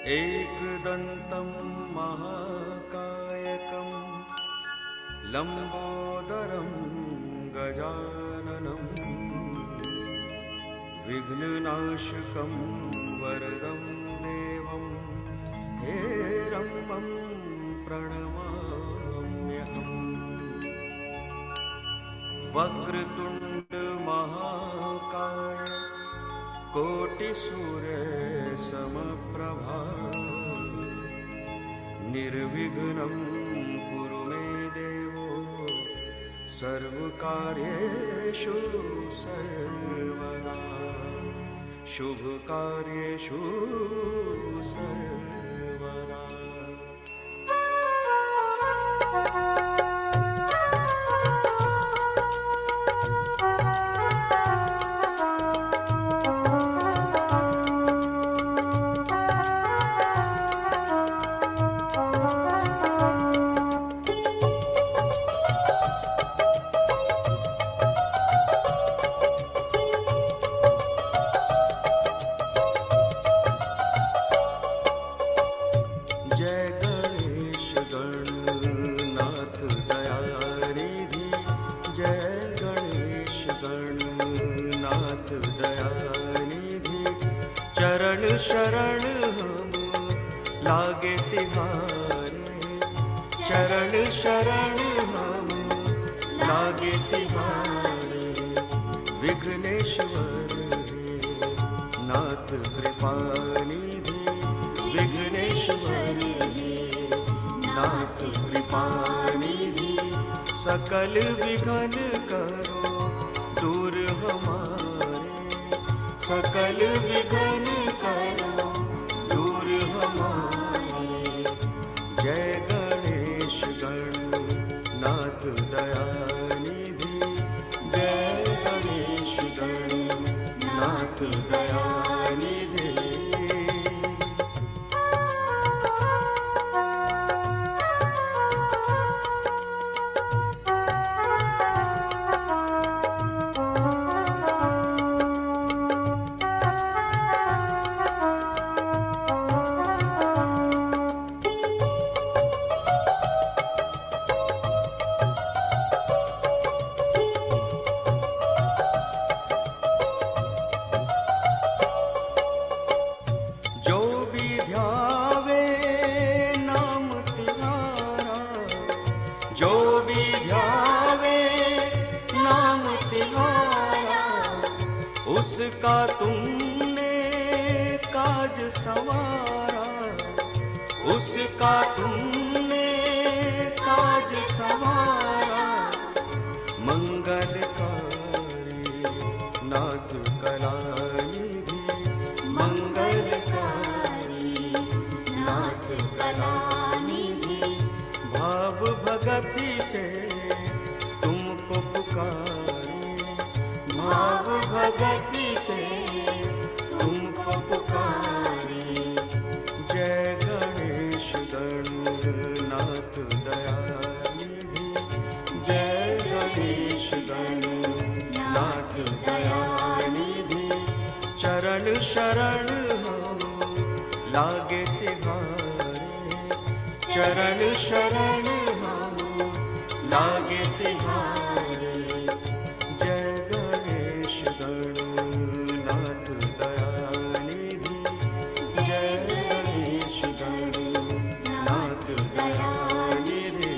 एकदन्तं महाकायकं लम्बोदरं गजाननं विघ्ननाशकं वरदं देवं हेरम्बं प्रणमाम्यहम्। वक्रतुण्ड महाकाय कोटिसूर्य समप्रभा निर्विघ्नं कुरु मे देवो सर्वकार्येषु सर्वदा शुभकार्येषु सर्वदा। शरण हम लागे तिहारे, चरण शरण हम लागे तिहारे। विघ्नेश्वर हे नाथ कृपा निधि, विघ्नेश्वर हे नाथ कृपा निधि। सकल विघ्न करो दूर हमारे, सकल विघ्न करो दूर हमारे। जय गणेश गणनाथ दयानिधि, जय गणेश गणनाथ दयानिधि। उसका तुमने काज संवारा, उसका तुमने काज संवारा। मंगलकारी नाथ कलानिधि, मंगलकारी नाथ कलानिधि। भाव भगति से तुमको पुकारे, भाव भगति से तुमको पुकारे। जय गणेश गणनाथ दयानिधि, जय गणेश गणनाथ दयानिधि। चरण शरण हम लागे तिहारे, चरण शरण हम लागे तिहारे। जय गणेश गणनाथ दयानिधि, जय गणेश गणनाथ दयानिधि।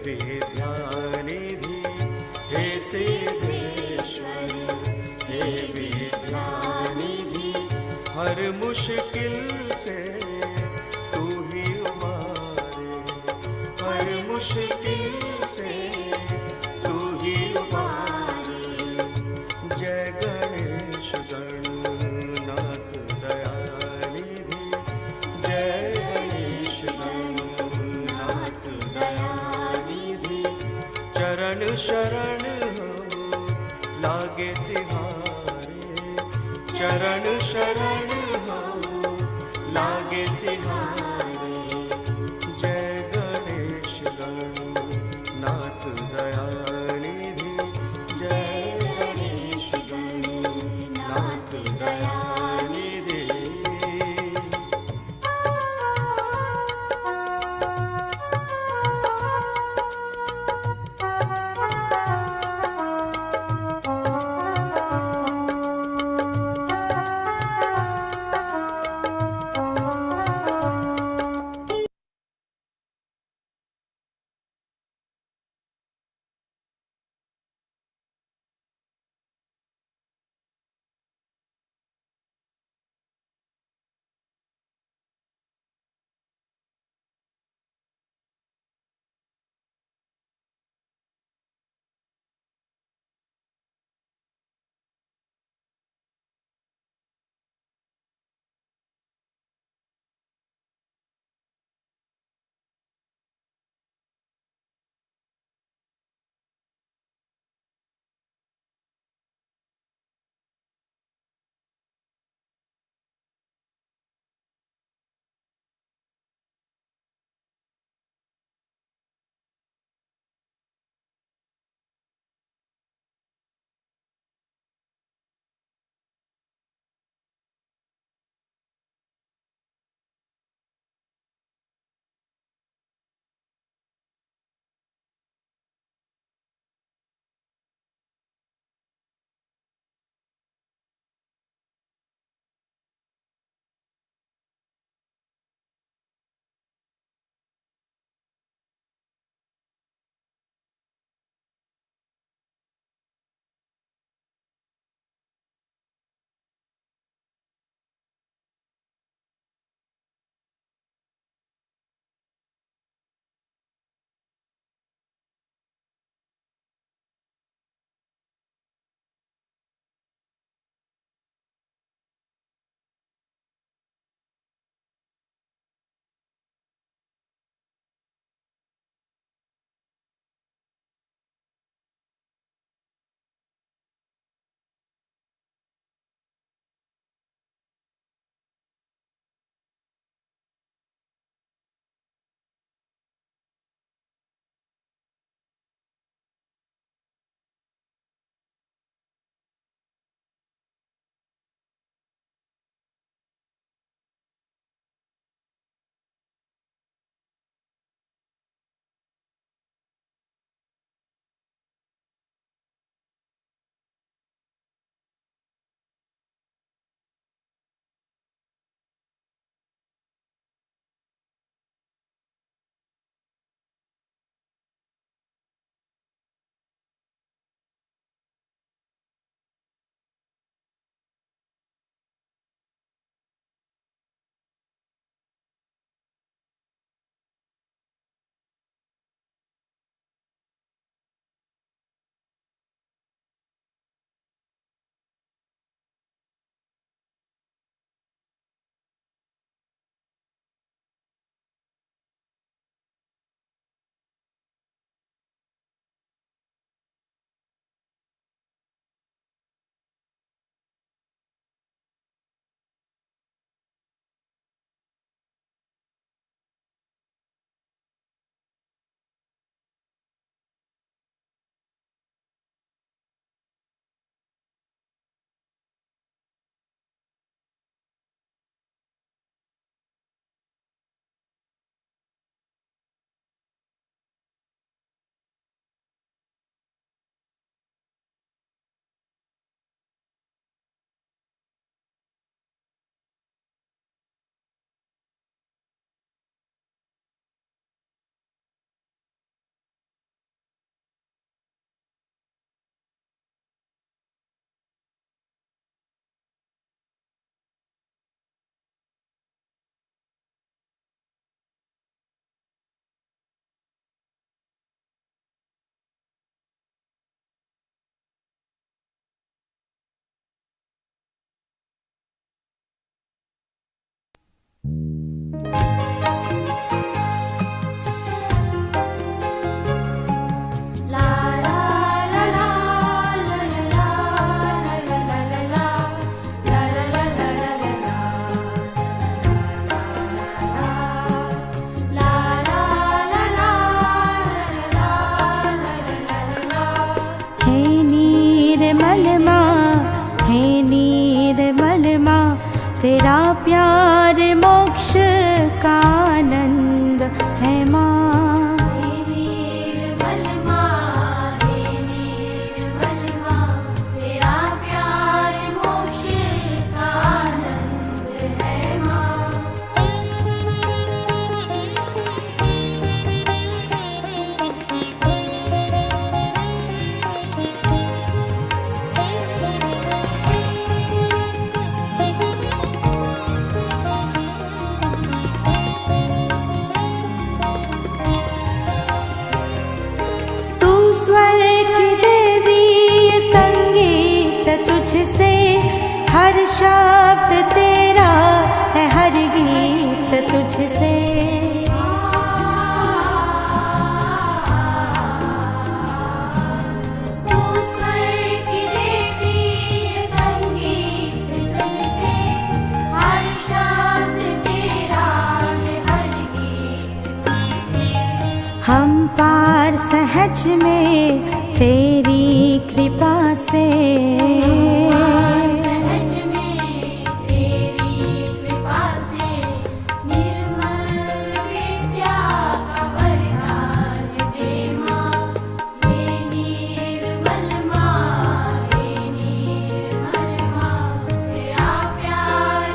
विद्यानिधि हे सिद्धेश्वर हे विद्यानिधि हर मुश्किल से तू ही उबारे हर मुश्किल से तू ही उबारे जय गणेश गणनाथ दयानिधि जय गणेश गणनाथ दयानिधि चरण शरण हम लागे तिहारे चरण शरण हम लागे तिहारे जय गणेश गणनाथ दयानिधि जय गणेश गणनाथ दयानिधि हर शब्द तेरा है, हर गीत तुझसे। हम पार सहज में तेरी कृपा से, सहज में तेरी कृपा से, निर्मल विद्या का वरदान दे माँ, हे निर्मल माँ, हे निर्मल माँ, तेरा प्यार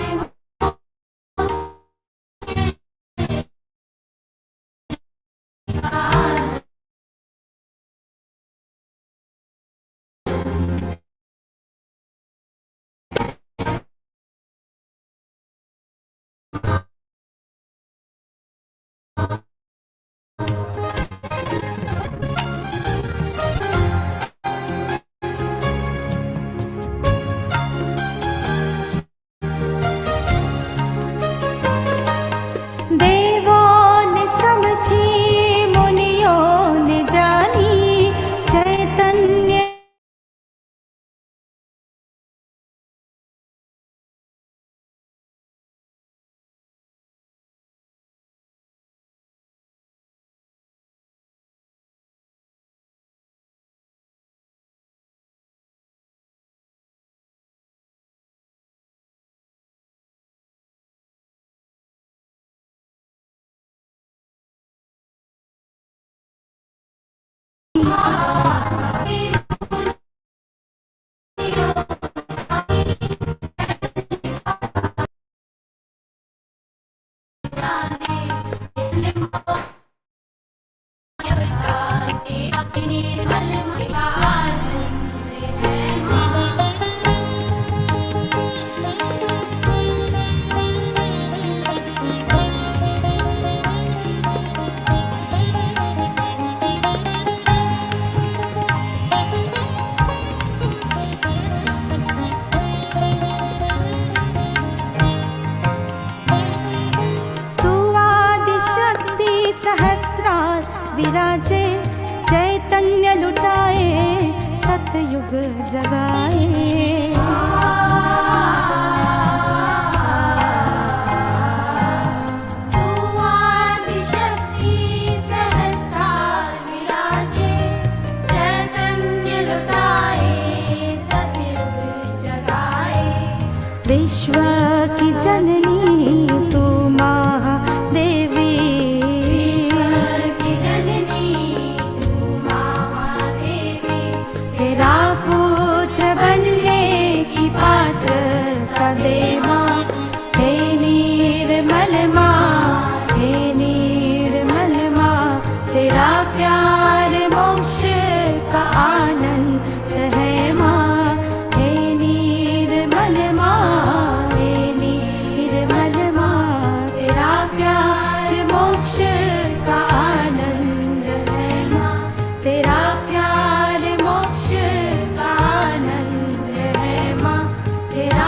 विराजे, चैतन्य लुटाए, सतयुग जगाए। तू आदिशक्ति सहस्रार विराजे, चैतन्य लुटाए, सतयुग जगाए। विश्व की जननी तू महादेवी, दे माँ, हे निर्मल माँ, हे निर्मल माँ, तेरा प्यार मोक्ष का आनंद है माँ, हे निर्मल माँ, हे निर्मल माँ, तेरा प्यार मोक्ष का आनंद है माँ, तेरा प्यार मोक्ष का आनंद है माँ, तेरा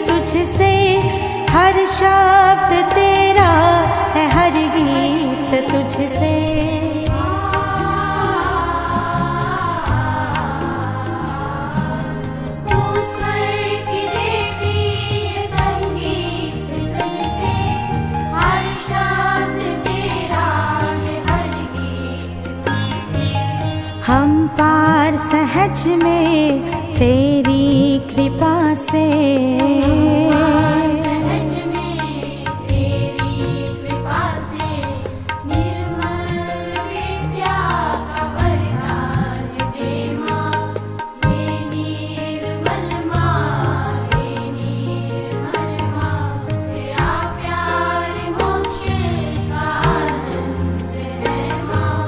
तुझसे, हर शब्द तेरा है, हर गीत तुझसे। तू स्वर की देवी, संगीत तुझसे, हर शब्द तेरा है, हर गीत तुझसे। हम पार सहज में तेरी कृपा से सहज में तेरी कृपा से निर्मल विद्या का वरदान दे माँ। हे निर्मल माँ, हे निर्मल माँ, तेरा प्यार मोक्ष का आनंद है माँ।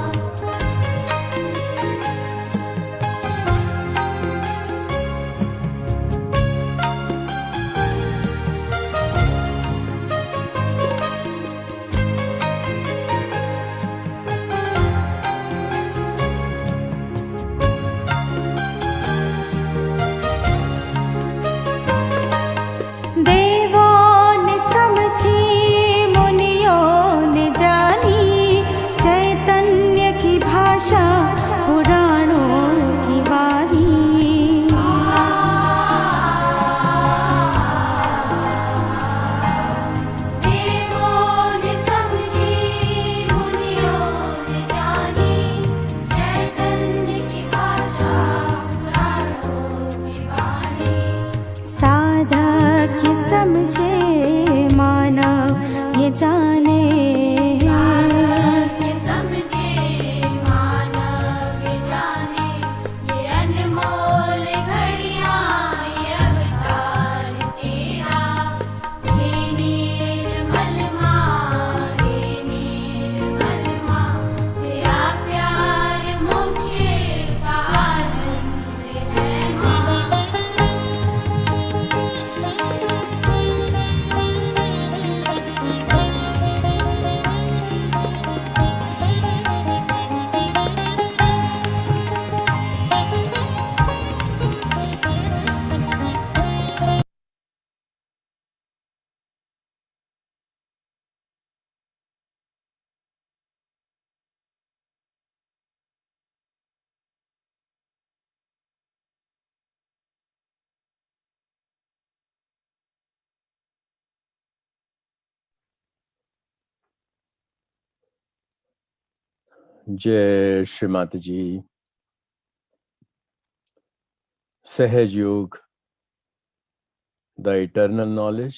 देवों ने समझी, मुनियों ने जानी, चैतन्य की भाषा पुराणों की वाणी। देवों ने समझी, मुनियों ने जानी, चैतन्य की भाषा पुराणों की वाणी। साधक ये समझे, मानव ये जाने, साधक समझे, मानव जाने, ये अनमोल घड़ियाँ, ये अवतार तेरा। हे निर्मल माँ, हे निर्मल माँ, तेरा प्यार मोक्ष का आनंद है माँ। जय श्री माता जी। सहज योग, द इटर्नल नॉलेज,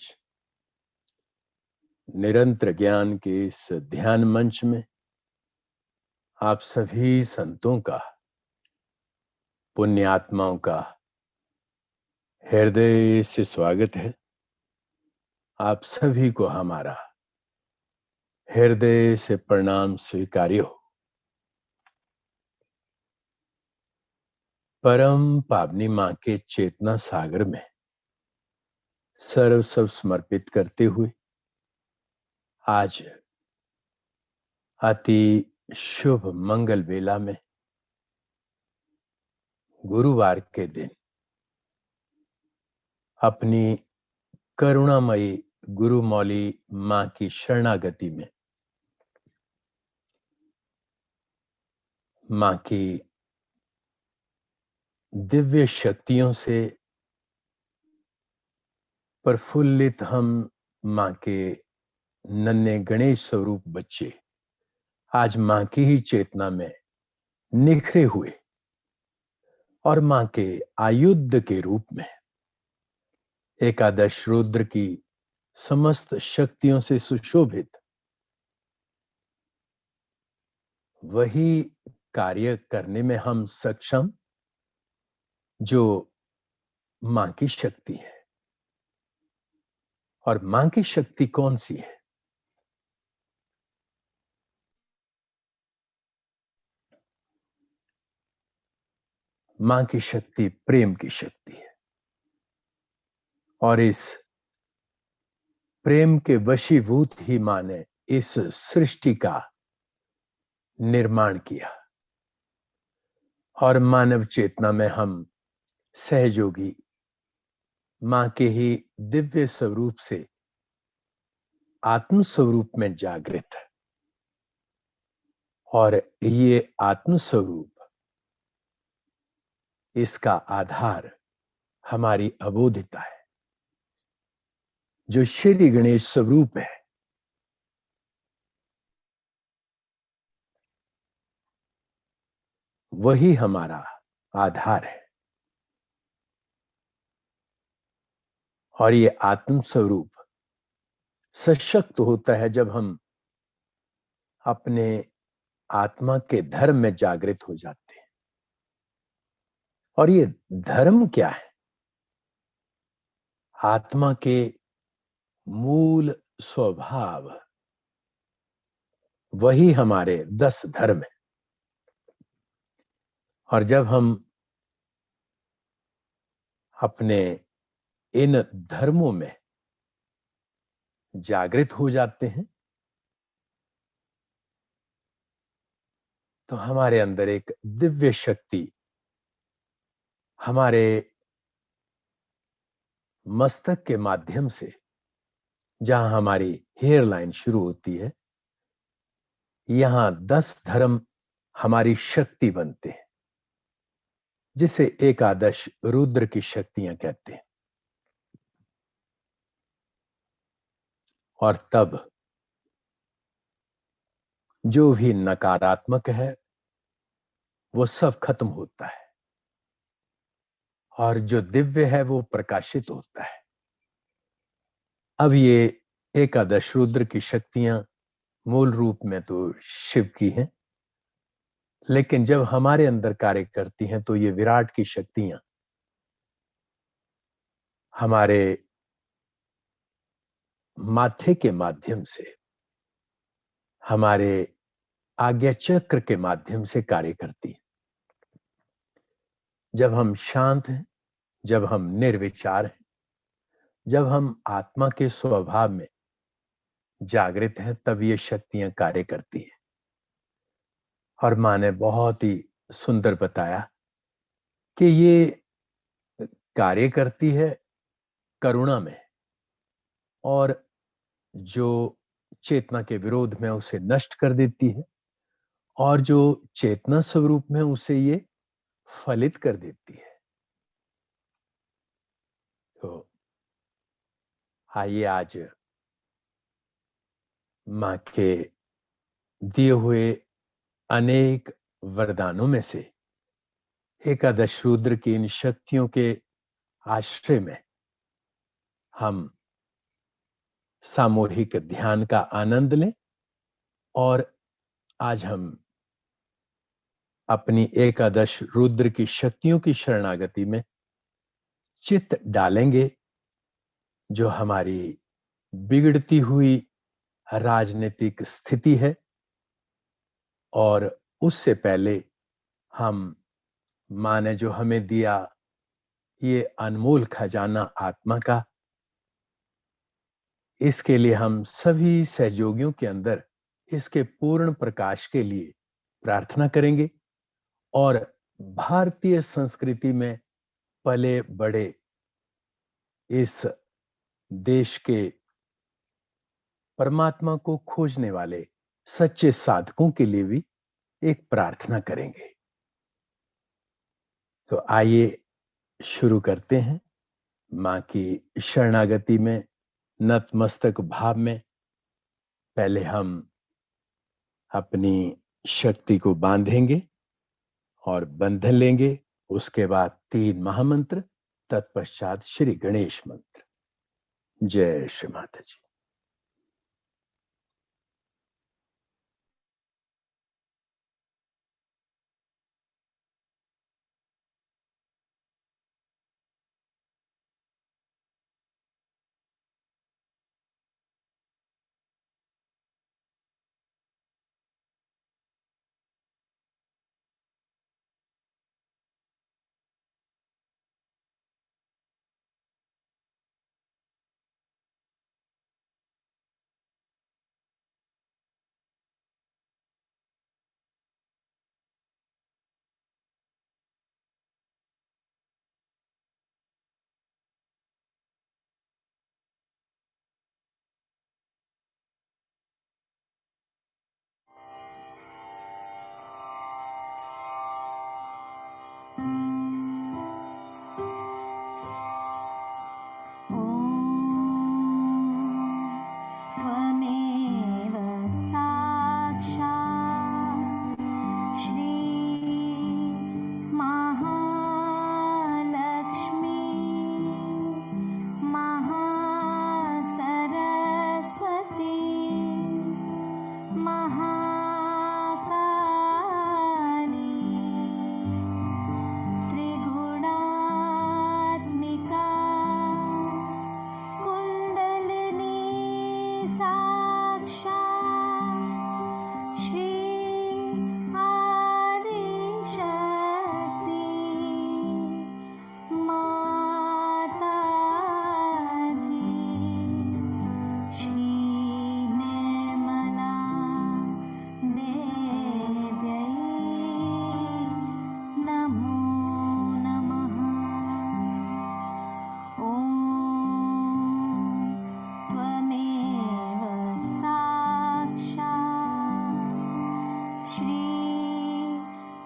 निरंतर ज्ञान के इस ध्यान मंच में आप सभी संतों का, पुण्य आत्माओं का हृदय से स्वागत है। आप सभी को हमारा हृदय से प्रणाम स्वीकार्य हो। परम पावनी मां के चेतना सागर में सर्व सब समर्पित करते हुए आज अति शुभ मंगल बेला में गुरुवार के दिन अपनी करुणामयी गुरु मौली मां की शरणागति में मां की दिव्य शक्तियों से प्रफुल्लित हम मां के नन्हे गणेश स्वरूप बच्चे आज मां की ही चेतना में निखरे हुए और मां के आयुध के रूप में एकादश रुद्र की समस्त शक्तियों से सुशोभित वही कार्य करने में हम सक्षम जो मां की शक्ति है। और मां की शक्ति कौन सी है? मां की शक्ति प्रेम की शक्ति है और इस प्रेम के वशीभूत ही मां ने इस सृष्टि का निर्माण किया और मानव चेतना में हम सहयोगी मां के ही दिव्य स्वरूप से आत्म स्वरूप में जागृत है और ये आत्म स्वरूप, इसका आधार हमारी अबोधिता है। जो श्री गणेश स्वरूप है वही हमारा आधार है। और ये आत्म स्वरूप सशक्त होता है जब हम अपने आत्मा के धर्म में जागृत हो जाते हैं। और ये धर्म क्या है? आत्मा के मूल स्वभाव, वही हमारे 10 धर्म है। और जब हम अपने इन धर्मों में जागृत हो जाते हैं तो हमारे अंदर एक दिव्य शक्ति हमारे मस्तक के माध्यम से, जहां हमारी हेयर लाइन शुरू होती है, यहां 10 धर्म हमारी शक्ति बनते हैं, जिसे एकादश रुद्र की शक्तियां कहते हैं। और तब जो भी नकारात्मक है वो सब खत्म होता है और जो दिव्य है वो प्रकाशित होता है। अब ये एकादश रुद्र की शक्तियां मूल रूप में तो शिव की हैं, लेकिन जब हमारे अंदर कार्य करती हैं तो ये विराट की शक्तियां हमारे माथे के माध्यम से, हमारे आज्ञा चक्र के माध्यम से कार्य करती है। जब हम शांत हैं, जब हम निर्विचार हैं, जब हम आत्मा के स्वभाव में जागृत हैं, तब ये शक्तियां कार्य करती है। और माँ ने बहुत ही सुंदर बताया कि ये कार्य करती है करुणा में, और जो चेतना के विरोध में उसे नष्ट कर देती है, और जो चेतना स्वरूप में उसे ये फलित कर देती है। तो आइए आज माँ के दिए हुए अनेक वरदानों में से एकादश रुद्र की इन शक्तियों के आश्रय में हम सामूहिक ध्यान का आनंद लें, और आज हम अपनी एकादश रुद्र की शक्तियों की शरणागति में चित्त डालेंगे, जो हमारी बिगड़ती हुई राजनीतिक स्थिति है। और उससे पहले हम माँ ने जो हमें दिया ये अनमोल खजाना आत्मा का, इसके लिए हम सभी सहयोगियों के अंदर इसके पूर्ण प्रकाश के लिए प्रार्थना करेंगे। और भारतीय संस्कृति में पले बड़े इस देश के परमात्मा को खोजने वाले सच्चे साधकों के लिए भी एक प्रार्थना करेंगे। तो आइए शुरू करते हैं माँ की शरणागति में, नतमस्तक भाव में। पहले हम अपनी शक्ति को बांधेंगे और बंधन लेंगे, उसके बाद 3 महामंत्र, तत्पश्चात श्री गणेश मंत्र। जय श्री माता जी।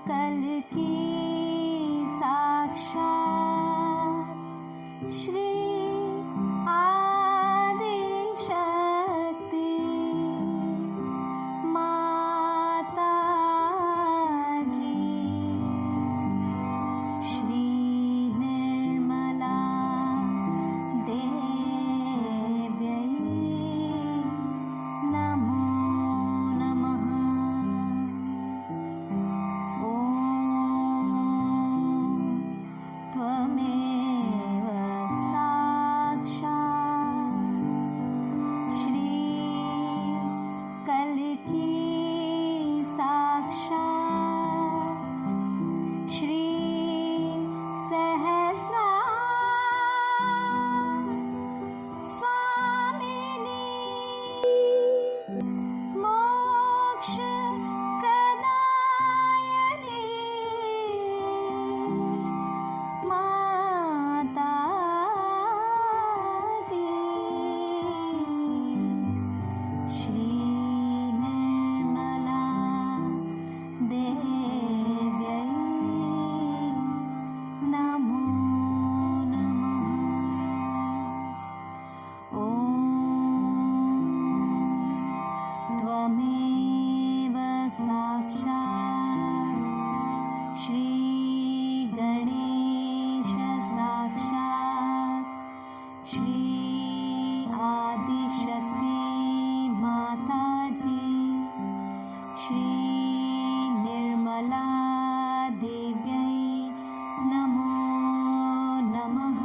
कल की साक्षात श्री आदि शक्ति माता जी, श्री निर्मला देव्यै नमो नमः। ॐ त्वमेव साक्षात् श्री कल की साक्षात् श्री सहस्रार स्वामिनी मोक्ष प्रदायिनी माता जी, श्री निर्मला देव्यै नमो नमः। ॐ त्वमेव साक्षात् श्री गणेश साक्षात् श्री आदिशक्ति माता जी, श्री निर्मला देव्यै नमो नमः।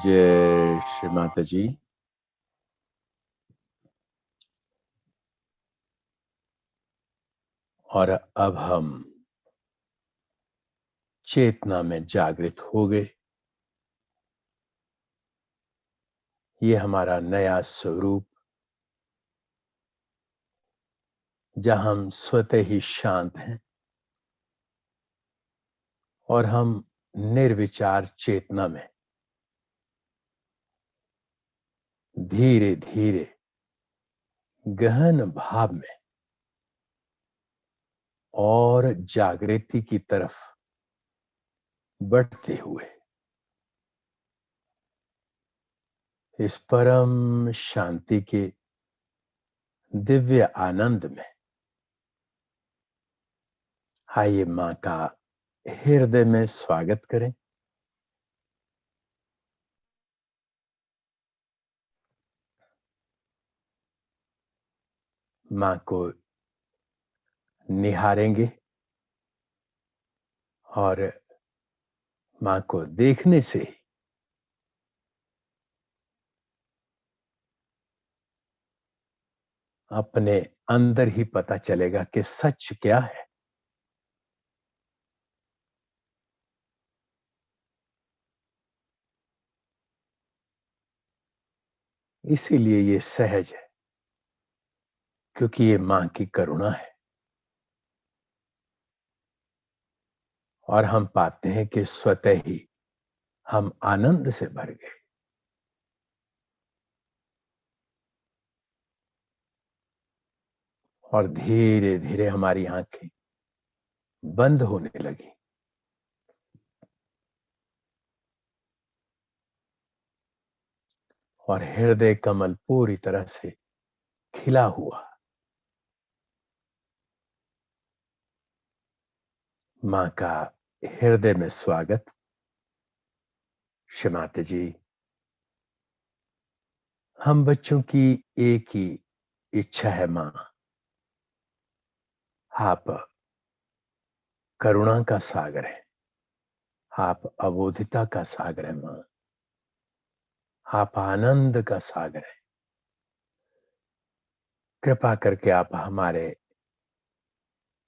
जय श्री माता जी। और अब हम चेतना में जागृत हो गए। ये हमारा नया स्वरूप, जहां हम स्वतः ही शांत हैं और हम निर्विचार चेतना में धीरे धीरे गहन भाव में और जागृति की तरफ बढ़ते हुए इस परम शांति के दिव्य आनंद में आइए मां का हृदय में स्वागत करें। मां को निहारेंगे और मां को देखने से ही अपने अंदर ही पता चलेगा कि सच क्या है। इसीलिए ये सहज है, क्योंकि ये मां की करुणा है। और हम पाते हैं कि स्वतः ही हम आनंद से भर गए। और धीरे धीरे हमारी आंखें बंद होने लगी। और हृदय कमल पूरी तरह से खिला हुआ। मां का हृदय में स्वागत। श्री माता जी, हम बच्चों की एक ही इच्छा है मां, आप करुणा का सागर है, आप अबोधिता का सागर है मां, आप आनंद का सागर है। कृपा करके आप हमारे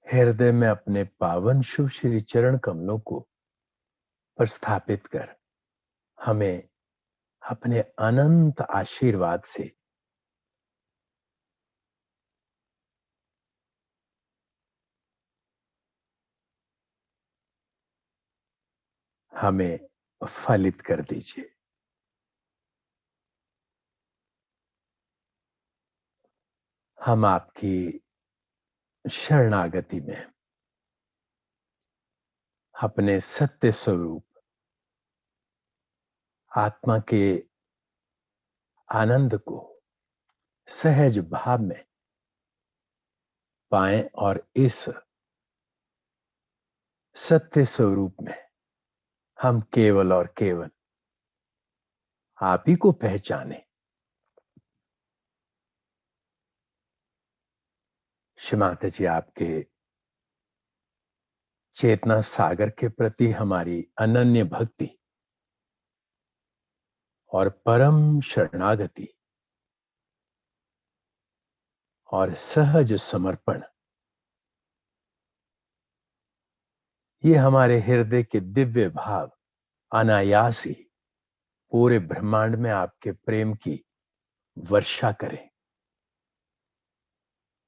हृदय में अपने पावन शुभ श्री चरण कमलों को प्रस्थापित कर हमें अपने अनंत आशीर्वाद से हमें फलित कर दीजिए। हम आपकी शरणागति में अपने सत्य स्वरूप आत्मा के आनंद को सहज भाव में पाएं और इस सत्य स्वरूप में हम केवल और केवल आप ही को पहचाने। श्री माता जी, आपके चेतना सागर के प्रति हमारी अनन्य भक्ति और परम शरणागति और सहज समर्पण, ये हमारे हृदय के दिव्य भाव अनायास ही पूरे ब्रह्मांड में आपके प्रेम की वर्षा करें।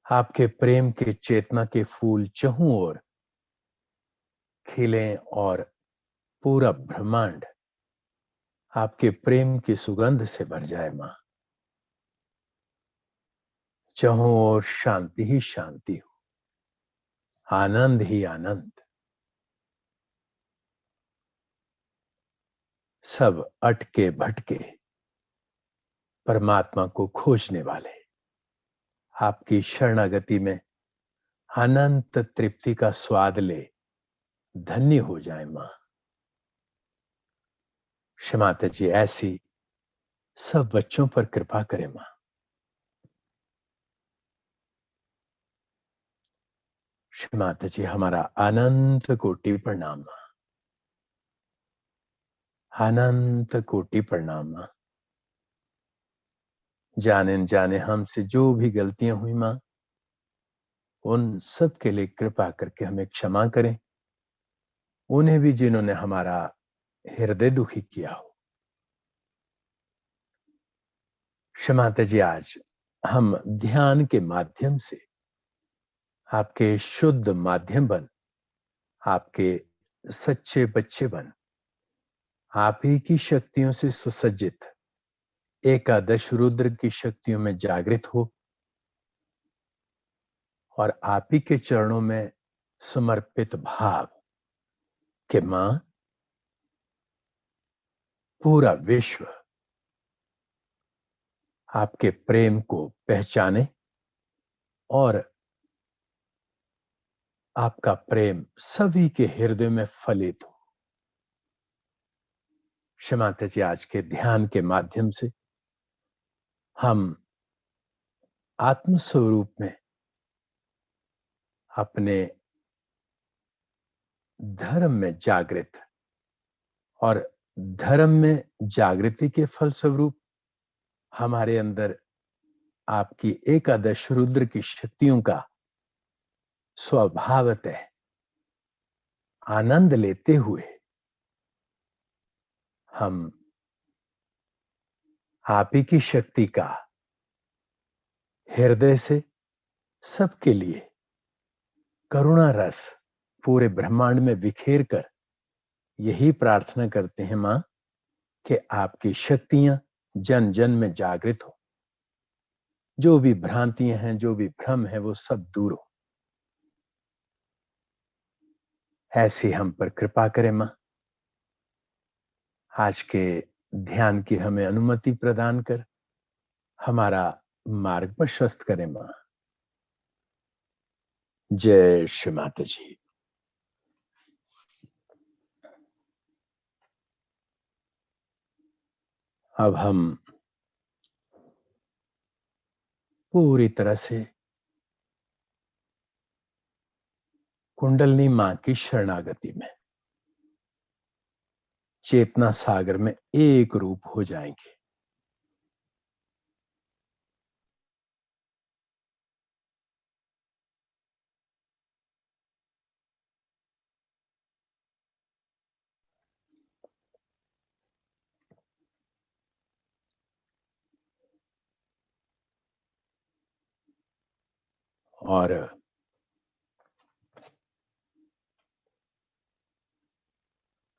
आपके प्रेम के चेतना के फूल चहुं ओर खिलें और पूरा ब्रह्मांड आपके प्रेम की सुगंध से भर जाए। मां, चहुं ओर शांति ही शांति हो, आनंद ही आनंद। सब अटके भटके परमात्मा को खोजने वाले आपकी शरणागति में अनंत तृप्ति का स्वाद ले धन्य हो जाए। मां, क्षमाता जी, ऐसी सब बच्चों पर कृपा करें। मां, क्षमाता जी, हमारा अनंत कोटि प्रणाम। मां, अनंत कोटि प्रणाम। मां, जाने न जाने हमसे जो भी गलतियां हुई मां, उन सब के लिए कृपा करके हमें क्षमा करें। उन्हें भी जिन्होंने हमारा हृदय दुखी किया हो। क्षमाता जी, आज हम ध्यान के माध्यम से आपके शुद्ध माध्यम बन, आपके सच्चे बच्चे बन, आप ही की शक्तियों से सुसज्जित एकादश रुद्र की शक्तियों में जागृत हो और आप ही के चरणों में समर्पित भाव कि मां, पूरा विश्व आपके प्रेम को पहचाने और आपका प्रेम सभी के हृदय में फलित हो। क्षमाता जी, आज के ध्यान के माध्यम से हम आत्म स्वरूप में अपने धर्म में जागृत और धर्म में जागृति के फलस्वरूप हमारे अंदर आपकी एकादश रुद्र की शक्तियों का स्वभावतः आनंद लेते हुए हम आप ही की शक्ति का हृदय से सबके लिए करुणा रस पूरे ब्रह्मांड में बिखेर कर यही प्रार्थना करते हैं मां कि आपकी शक्तियां जन जन में जागृत हो। जो भी भ्रांतियां हैं, जो भी भ्रम है, वो सब दूर हो। ऐसी हम पर कृपा करें मां। आज के ध्यान की हमें अनुमति प्रदान कर हमारा मार्ग प्रशस्त करें मां। जय श्री माता जी। अब हम पूरी तरह से कुंडलनी मां की शरणागति में चेतना सागर में एक रूप हो जाएंगे। और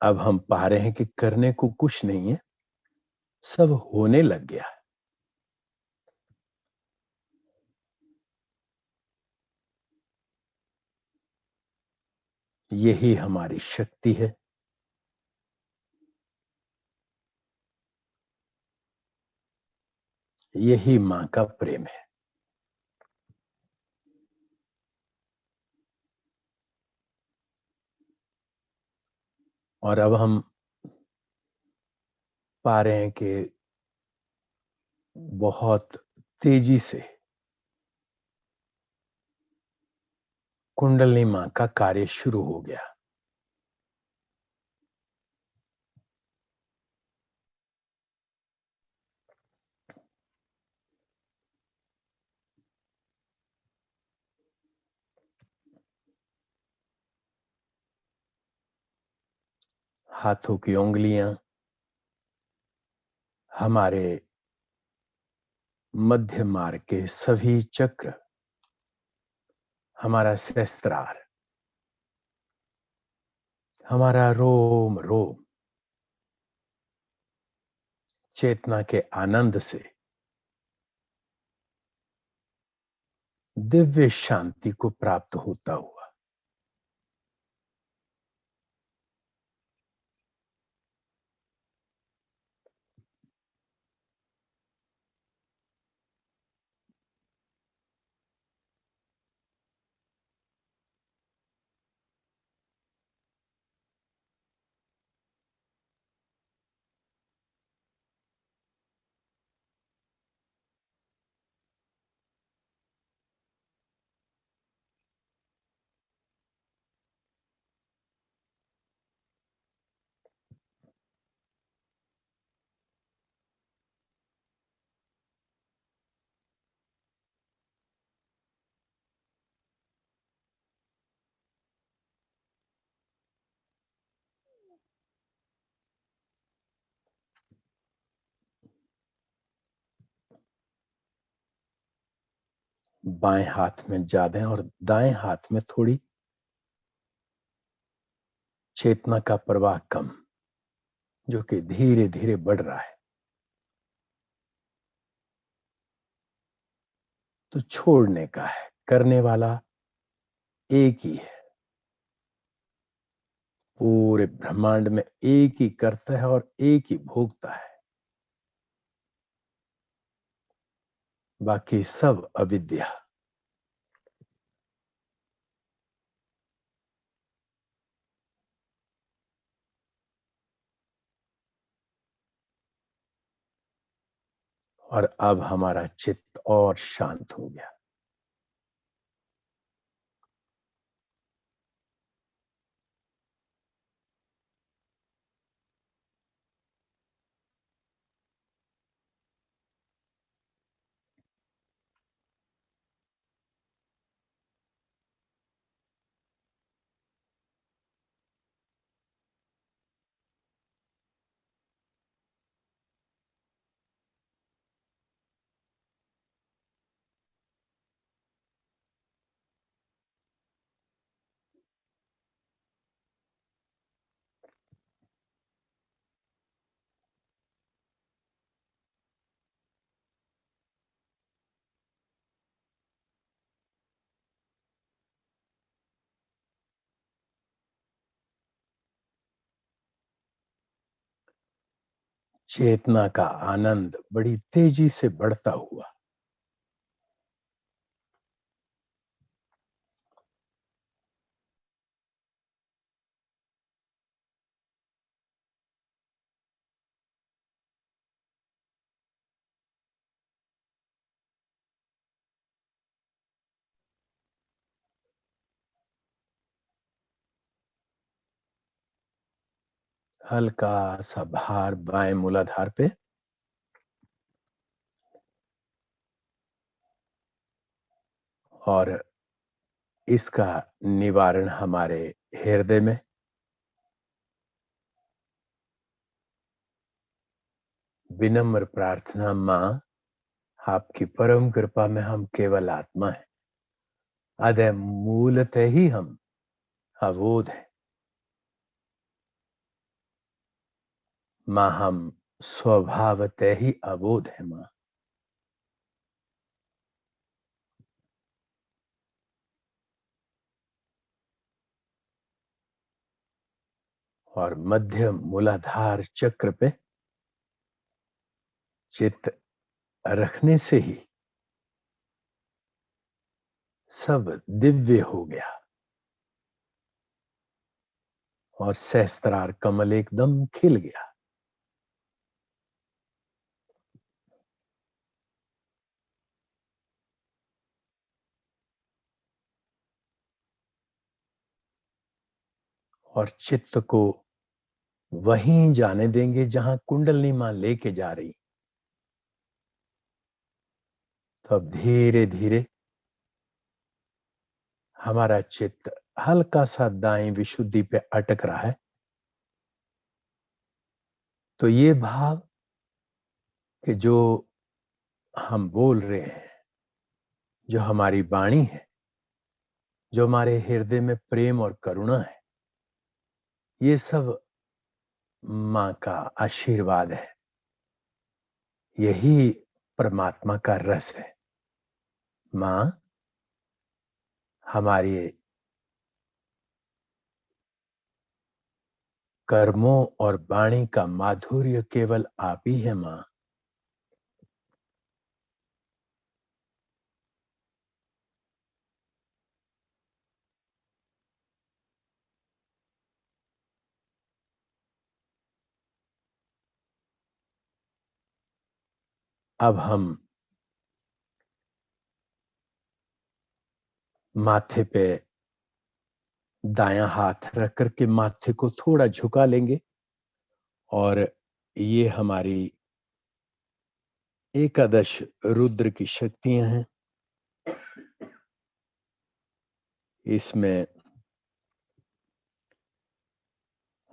अब हम पा रहे हैं कि करने को कुछ नहीं है, सब होने लग गया। यही हमारी शक्ति है। यही मां का प्रेम है। और अब हम पा रहे हैं कि बहुत तेजी से कुंडलिनी मां का कार्य शुरू हो गया। हाथों की उंगलियां, हमारे मध्य मार्ग के सभी चक्र, हमारा सहस्त्रार, हमारा रोम रोम चेतना के आनंद से दिव्य शांति को प्राप्त होता हुआ बाएं हाथ में ज्यादा और दाएं हाथ में थोड़ी चेतना का प्रवाह कम, जो कि धीरे धीरे बढ़ रहा है। तो छोड़ने का है, करने वाला एक ही है। पूरे ब्रह्मांड में एक ही करता है और एक ही भोगता है, बाकी सब अविद्या। और अब हमारा चित्त और शांत हो गया। चेतना का आनंद बड़ी तेजी से बढ़ता हुआ हल्का सा भार बाएं मूलाधार पे और इसका निवारण हमारे हृदय में। विनम्र प्रार्थना, मां आपकी परम कृपा में हम केवल आत्मा है, अदय मूलतः ही हम अबोध है। माँ हम स्वभावतः ही अबोध है माँ। और मध्य मूलाधार चक्र पे चित्त रखने से ही सब दिव्य हो गया और सहस्त्रार कमल एकदम खिल गया। और चित्त को वहीं जाने देंगे जहां कुंडलनी मां लेके जा रही। तो अब धीरे धीरे हमारा चित्त हल्का सा दाएं विशुद्धि पे अटक रहा है। तो ये भाव कि जो हम बोल रहे हैं, जो हमारी वाणी है, जो हमारे हृदय में प्रेम और करुणा है, ये सब मां का आशीर्वाद है। यही परमात्मा का रस है। मां हमारी कर्मों और वाणी का माधुर्य केवल आप ही है मां। अब हम माथे पे दायां हाथ रख करके माथे को थोड़ा झुका लेंगे और ये हमारी एकादश रुद्र की शक्तियां हैं। इसमें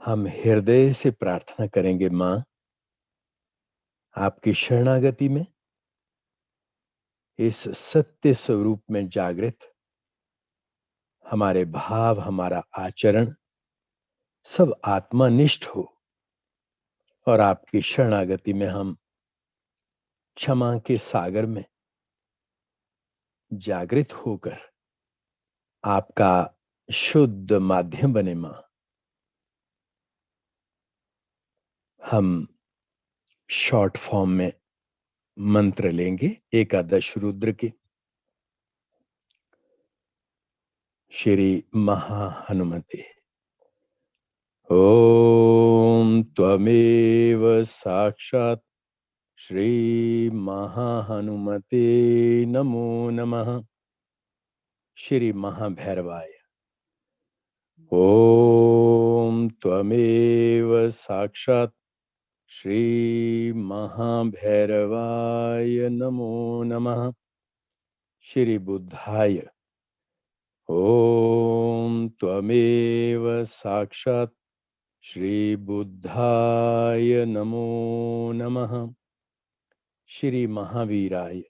हम हृदय से प्रार्थना करेंगे, मां आपकी शरणागति में इस सत्य स्वरूप में जागृत हमारे भाव, हमारा आचरण सब आत्मनिष्ठ हो और आपकी शरणागति में हम क्षमा के सागर में जागृत होकर आपका शुद्ध माध्यम बने मां। हम शॉर्ट फॉर्म में मंत्र लेंगे एकादश रुद्र के। श्री महाहनुमते। ओम त्वमेव साक्षात् श्री महाहनुमते नमो नमः। श्री महाभैरवाय। ओम त्वमेव साक्षात् श्री महाभैरवाय नमो नमः। श्री बुद्धाय। ओम त्वमेव साक्षात् श्री बुद्धाय नमो नमः। श्री महावीराय।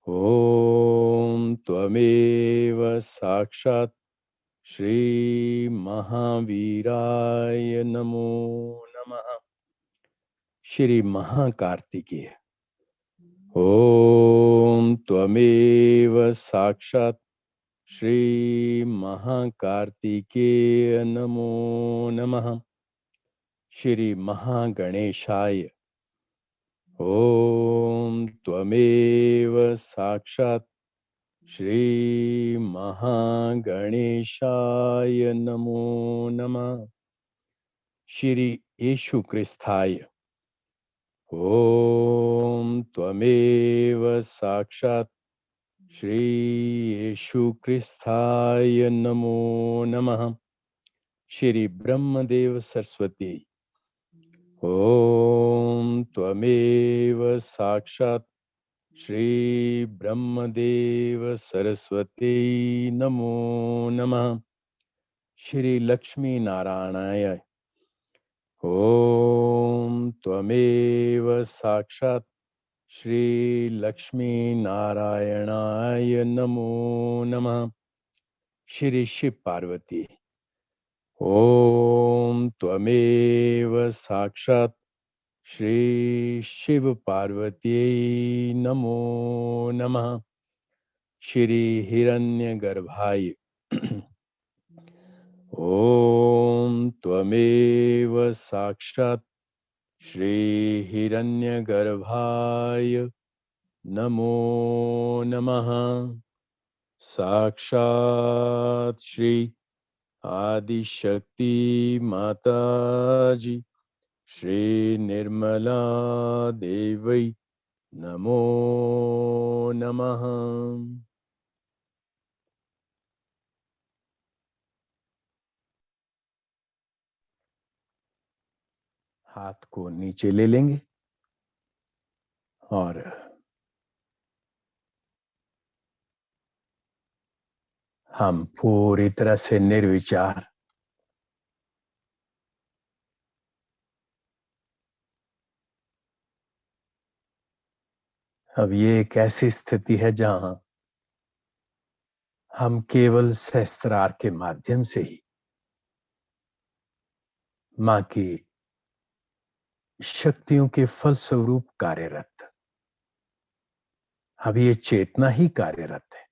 ओम त्वमेव साक्षात् श्री महावीराय नमो नमः। श्री महाकार्तिकेय। ओम त्वमेव साक्षात् श्री महाकार्तिकेय नमो नमः। श्री महागणेशाय। ओम त्वमेव साक्षात् श्री महागणेशाय नमो नमः। श्री येशु क्रिस्ताय। ओम त्वमेव साक्षात् श्री येशु क्रिस्ताय नमो नमः। श्री ब्रह्मदेव सरस्वती। ओम त्वमेव साक्षात् श्री ब्रह्मदेव सरस्वती नमो नमः। श्री लक्ष्मी नारायणाय। ओम त्वमेव साक्षात् श्री लक्ष्मी नारायणाय नमो नमः। श्री शिव पार्वती। ओम त्वमेव साक्षात् श्री शिव पार्वती नमो नमः। श्री हिरण्यगर्भाय ओम त्वमेव साक्षात् श्री हिरण्यगर्भाय नमो नमः। साक्षात् श्री आदिशक्ति माताजी श्री निर्मला देवै नमो नमः। हाथ को नीचे ले लेंगे और हम पूरी तरह से निर्विचार अब ये एक ऐसी स्थिति है जहां हम केवल सहस्त्रार के माध्यम से ही मां की शक्तियों के फलस्वरूप कार्यरत, अब ये चेतना ही कार्यरत है।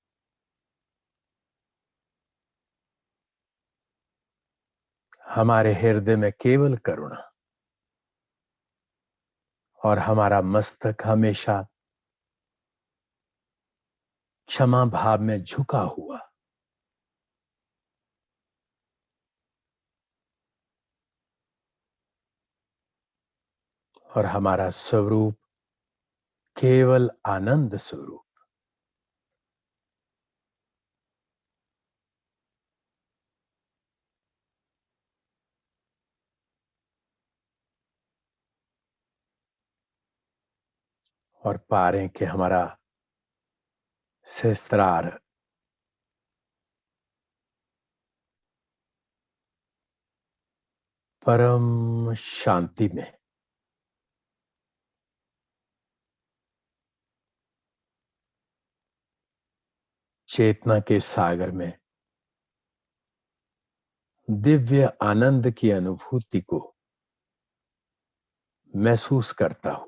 हमारे हृदय में केवल करुणा और हमारा मस्तक हमेशा क्षमा भाव में झुका हुआ। और हमारा स्वरूप केवल आनंद स्वरूप। और पा रहे हैं कि हमारा सहस्त्रार परम शांति में चेतना के सागर में दिव्य आनंद की अनुभूति को महसूस करता हुआ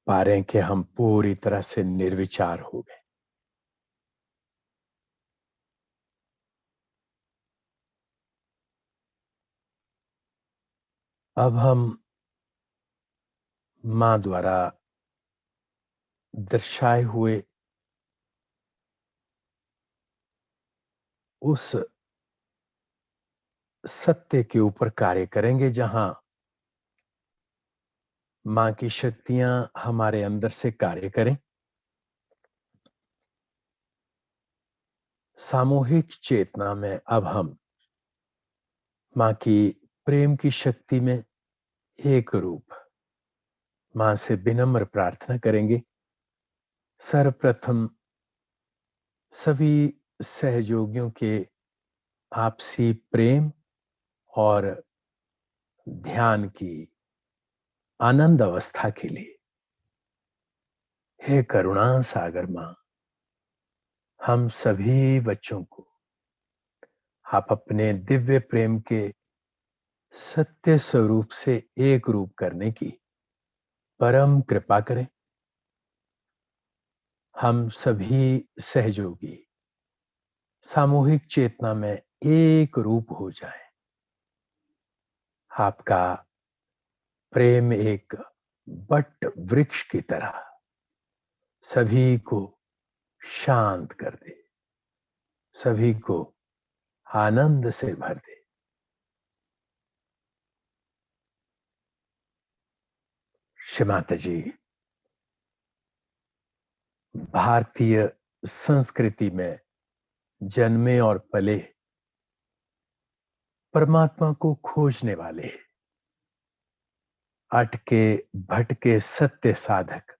पा रहे हैं कि हम पूरी तरह से निर्विचार हो गए। अब हम मां द्वारा दर्शाए हुए उस सत्य के ऊपर कार्य करेंगे जहां मां की शक्तियां हमारे अंदर से कार्य करें। सामूहिक चेतना में अब हम मां की प्रेम की शक्ति में एक रूप मां से विनम्र प्रार्थना करेंगे। सर्वप्रथम सभी सहयोगियों के आपसी प्रेम और ध्यान की आनंद अवस्था के लिए, हे करुणा सागर मां, हम सभी बच्चों को आप अपने दिव्य प्रेम के सत्य स्वरूप से एक रूप करने की परम कृपा करें। हम सभी सहयोगी सामूहिक चेतना में एक रूप हो जाए। आपका प्रेम एक बट वृक्ष की तरह सभी को शांत कर दे, सभी को आनंद से भर दे। श्रीमाता जी, भारतीय संस्कृति में जन्मे और पले परमात्मा को खोजने वाले अटके भटके सत्य साधक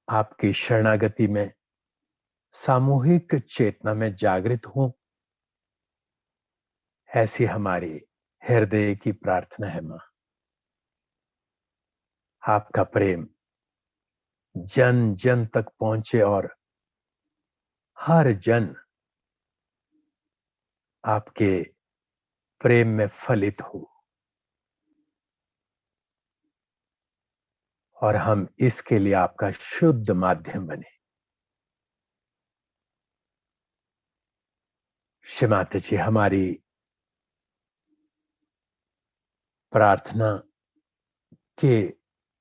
आपकी शरणागति में सामूहिक चेतना में जागृत हों, ऐसी हमारी हृदय की प्रार्थना है मां। आपका प्रेम जन जन तक पहुंचे और हर जन आपके प्रेम में फलित हो, और हम इसके लिए आपका शुद्ध माध्यम बने। श्री माता जी, हमारी प्रार्थना के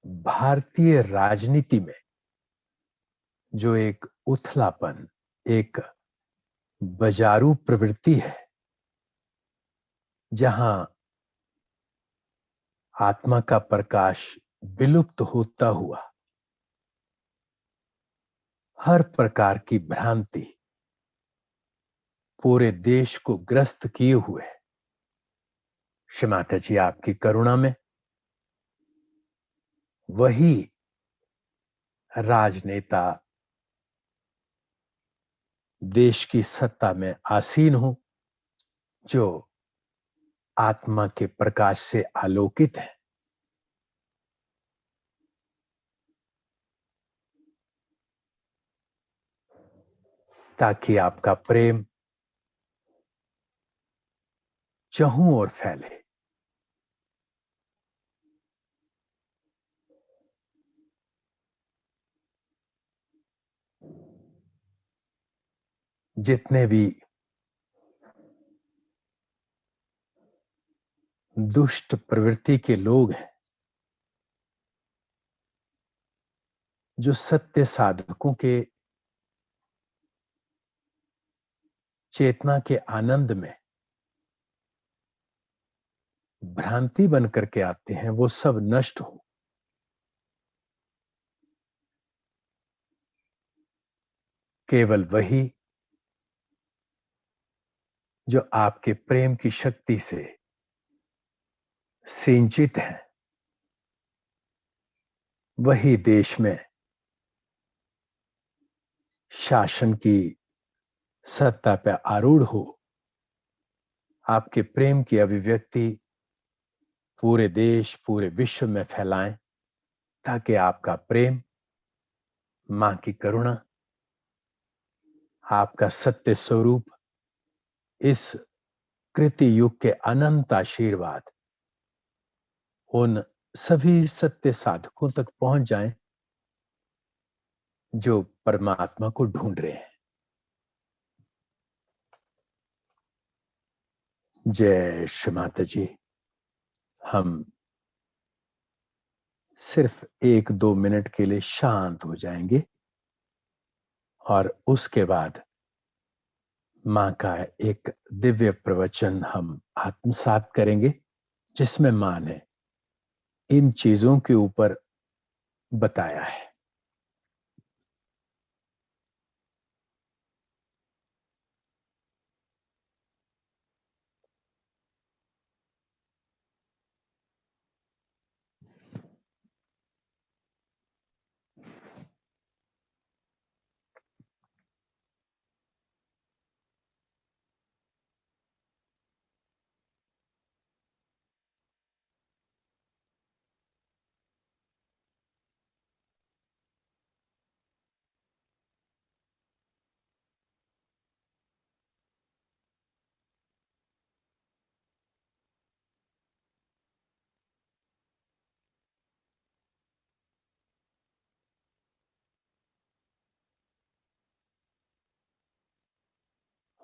भारतीय राजनीति में जो एक उथलापन, एक बाजारू प्रवृत्ति है, जहां आत्मा का प्रकाश विलुप्त होता हुआ हर प्रकार की भ्रांति पूरे देश को ग्रस्त किए हुए, श्री माता जी आपकी करुणा में वही राजनेता देश की सत्ता में आसीन हो जो आत्मा के प्रकाश से आलोकित है। ताकि आपका प्रेम चहुं ओर फैले। जितने भी दुष्ट प्रवृत्ति के लोग हैं, जो सत्य साधकों के चेतना के आनंद में भ्रांति बन करके आते हैं, वो सब नष्ट हो। केवल वही जो आपके प्रेम की शक्ति से सिंचित है, वही देश में शासन की सत्ता पर आरूढ़ हो। आपके प्रेम की अभिव्यक्ति पूरे देश, पूरे विश्व में फैलाएं, ताकि आपका प्रेम, मां की करुणा, आपका सत्य स्वरूप, इस कृति युग के अनंत आशीर्वाद उन सभी सत्य साधकों तक पहुंच जाएं जो परमात्मा को ढूंढ रहे हैं। जय श्री माता जी। हम सिर्फ 1-2 मिनट के लिए शांत हो जाएंगे और उसके बाद मां का एक दिव्य प्रवचन हम आत्मसात करेंगे, जिसमें मां ने इन चीजों के ऊपर बताया है।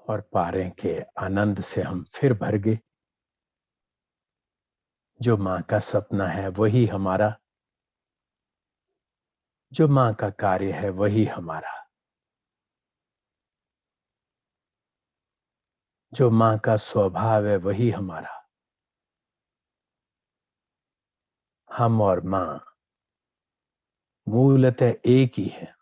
और पारे के आनंद से हम फिर भर गए। जो मां का सपना है वही हमारा, जो मां का कार्य है वही हमारा, जो मां का स्वभाव है वही हमारा। हम और मां मूलतः एक ही है।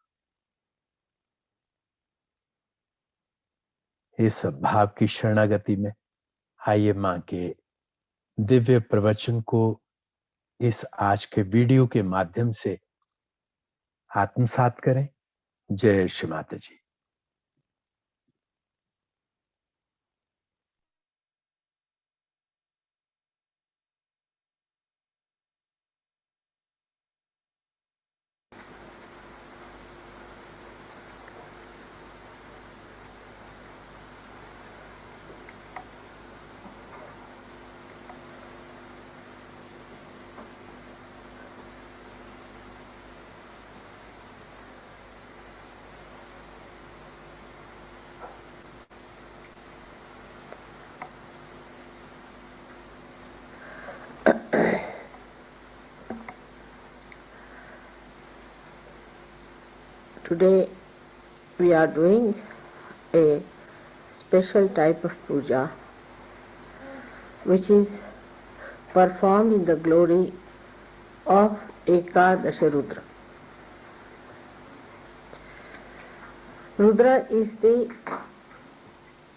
इस भाव की शरणागति में आइए मां के दिव्य प्रवचन को इस आज के वीडियो के माध्यम से आत्मसात करें। जय श्री माता जी। Today we are doing a special type of puja which is performed in the glory of Ekadasha Rudra. Rudra is the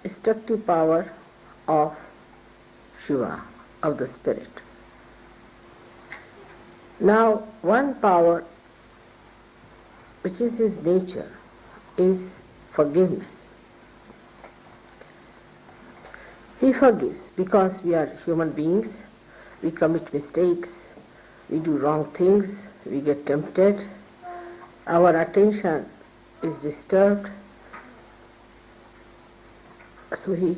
destructive power of Shiva, of the spirit. Now, one power which is his nature is forgiveness. He forgives because we are human beings, we commit mistakes, we do wrong things, we get tempted, our attention is disturbed, so he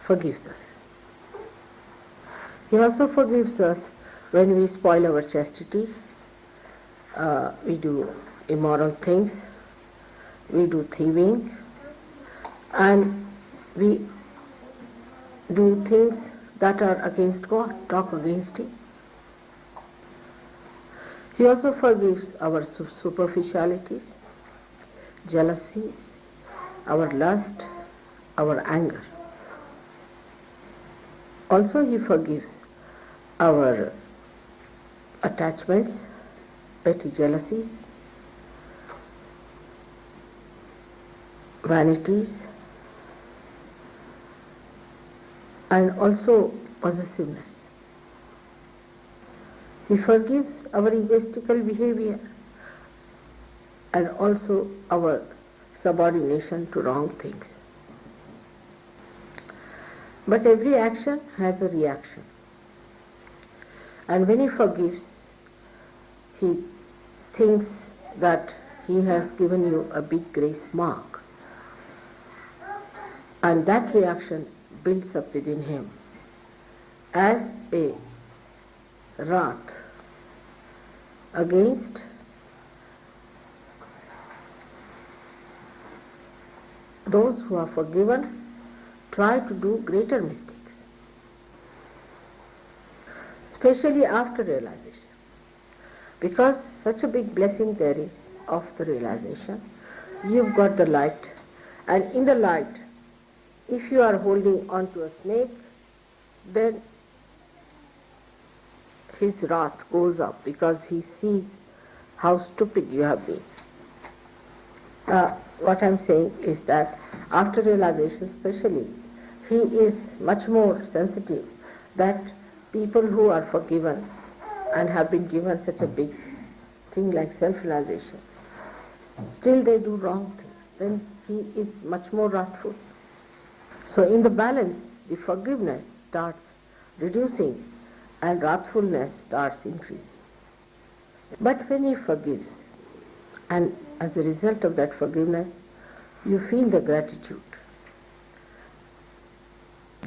forgives us. He also forgives us when we spoil our chastity, we do immoral things, we do thieving, and we do things that are against God, talk against Him. He also forgives our superficialities, jealousies, our lust, our anger. Also He forgives our attachments, petty jealousies, vanities, and also possessiveness. He forgives our egoistical behavior and also our subordination to wrong things. But every action has a reaction. And when he forgives, he thinks that he has given you a big grace mark. And that reaction builds up within him as a wrath against those who are forgiven try to do greater mistakes, especially after realization. Because such a big blessing there is of the realization. You've got the light, and in the light, if you are holding on to a snake, then his wrath goes up because he sees how stupid you have been. What I'm saying is that after realization especially, he is much more sensitive that people who are forgiven and have been given such a big thing like self-realization, still they do wrong things, then he is much more wrathful. So in the balance, the forgiveness starts reducing and wrathfulness starts increasing. But when he forgives, and as a result of that forgiveness, you feel the gratitude,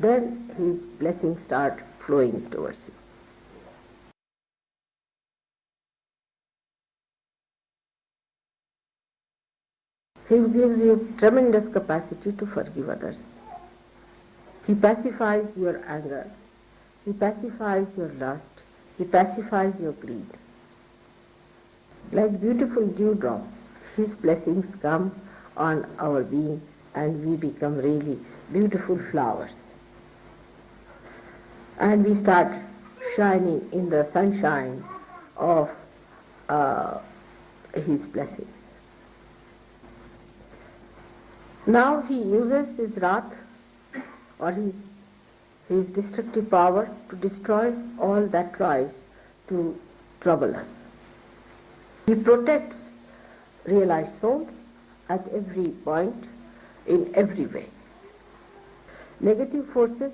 then his blessings start flowing towards you. He gives you tremendous capacity to forgive others. He pacifies your anger, he pacifies your lust, he pacifies your greed. Like beautiful dewdrop, his blessings come on our being and we become really beautiful flowers. And we start shining in the sunshine of his blessings. Now he uses his wrath or his destructive power to destroy all that tries to trouble us. He protects realized souls at every point, in every way. Negative forces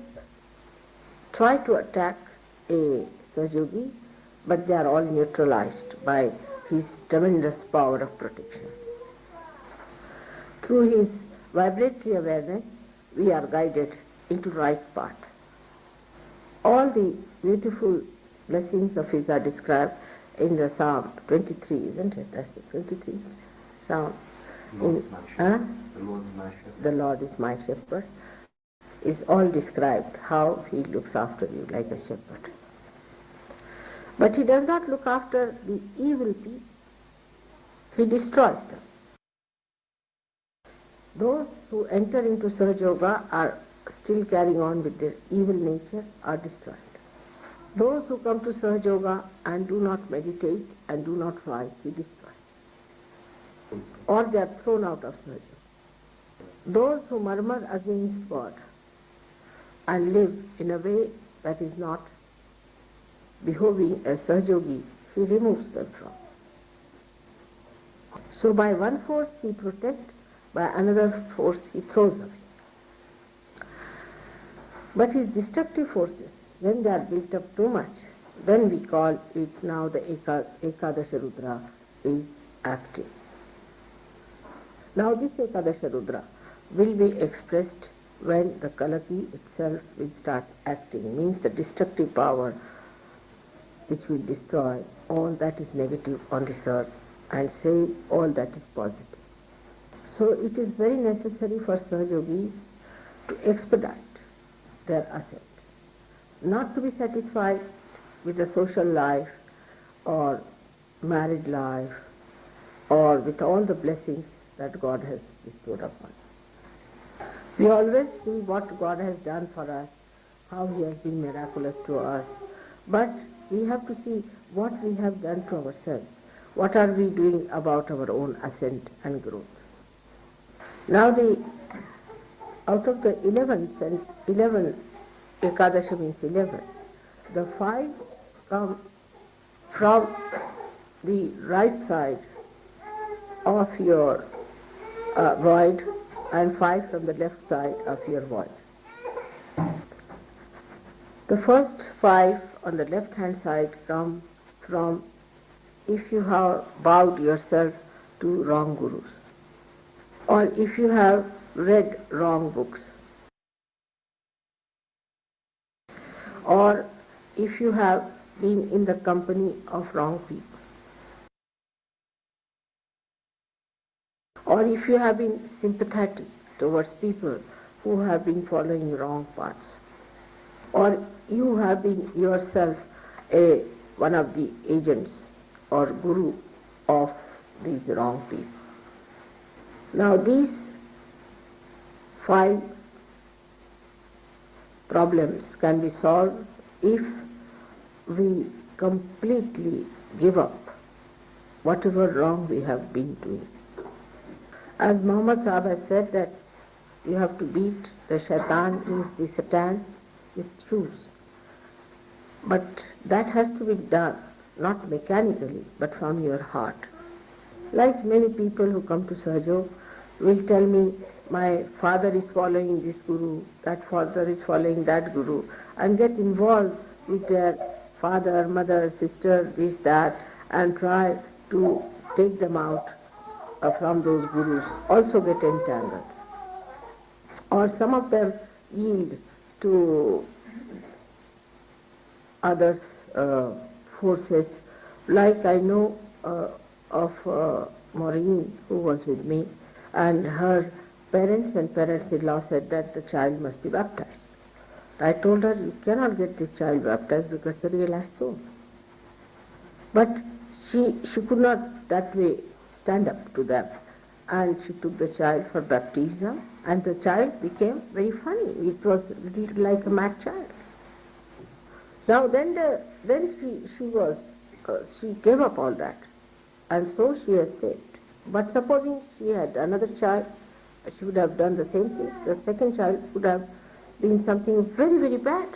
try to attack a Sahaja, but they are all neutralized by his tremendous power of protection. Through his vibratory awareness, we are guided into right path. All the beautiful blessings of his are described in the Psalm 23, isn't it? That's the 23 Psalm. The Lord is my shepherd. Is all described how he looks after you like a shepherd. But he does not look after the evil people. He destroys them. Those who enter into Sahaja Yoga are still carrying on with their evil nature are destroyed. Those who come to Sahaja Yoga and do not meditate and do not fight, he destroys. Or they are thrown out of Sahaja Yoga. Those who murmur against God and live in a way that is not behoving as Sahaja Yogi, he removes them from. So by one force he protects, by another force he throws away. But his destructive forces, when they are built up too much, then we call it now the Ekadasha Rudra is active. Now this Ekadasha Rudra will be expressed when the Kalaki itself will start acting, means the destructive power which will destroy all that is negative on this earth and save all that is positive. So it is very necessary for Sahaja Yogis to expedite their ascent, not to be satisfied with the social life or married life or with all the blessings that God has bestowed upon us. We always see what God has done for us, how he has been miraculous to us, but we have to see what we have done to ourselves. What are we doing about our own ascent and growth? Now out of the 11 Ekadasha means 11, the 5 come from the right side of your void and 5 from the left side of your void. The first 5 on the left hand side come from if you have bowed yourself to wrong gurus, or if you have read wrong books, or if you have been in the company of wrong people, or if you have been sympathetic towards people who have been following wrong paths, or you have been yourself one of the agents or guru of these wrong people. Now these 5 problems can be solved if we completely give up whatever wrong we have been doing. As Muhammad Sahib has said that you have to beat the shaitan, means the Satan, with shoes. But that has to be done, not mechanically, but from your heart. Like many people who come to Sahaja will tell me, my father is following this guru, that father is following that guru, and get involved with their father, mother, sister, this, that, and try to take them out from those gurus, also get entangled. Or some of them yield to others' forces, like I know of Maureen, who was with me, and her parents and parents-in-law said that the child must be baptized. I told her, you cannot get this child baptized because the realized soul. But she could not that way stand up to them, and she took the child for baptism, and the child became very funny. It was like a mad child. Now then she gave up all that, and so she has saved. But supposing she had another child, she would have done the same thing. The second child would have been something very, very bad.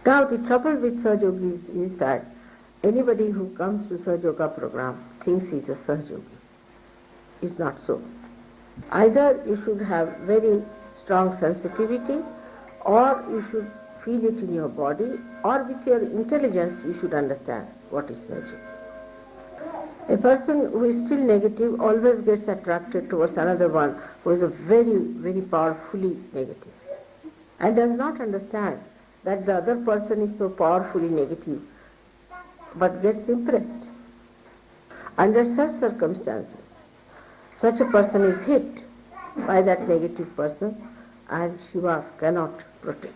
Now the trouble with Sahaja Yogis is that anybody who comes to Sahaja program thinks he's a Sahaja. It's not so. Either you should have very strong sensitivity, or you should feel it in your body, or with your intelligence you should understand what is Sahaja. A person who is still negative always gets attracted towards another one who is a very, very powerfully negative, and does not understand that the other person is so powerfully negative, but gets impressed. Under such circumstances, such a person is hit by that negative person, and Shiva cannot protect.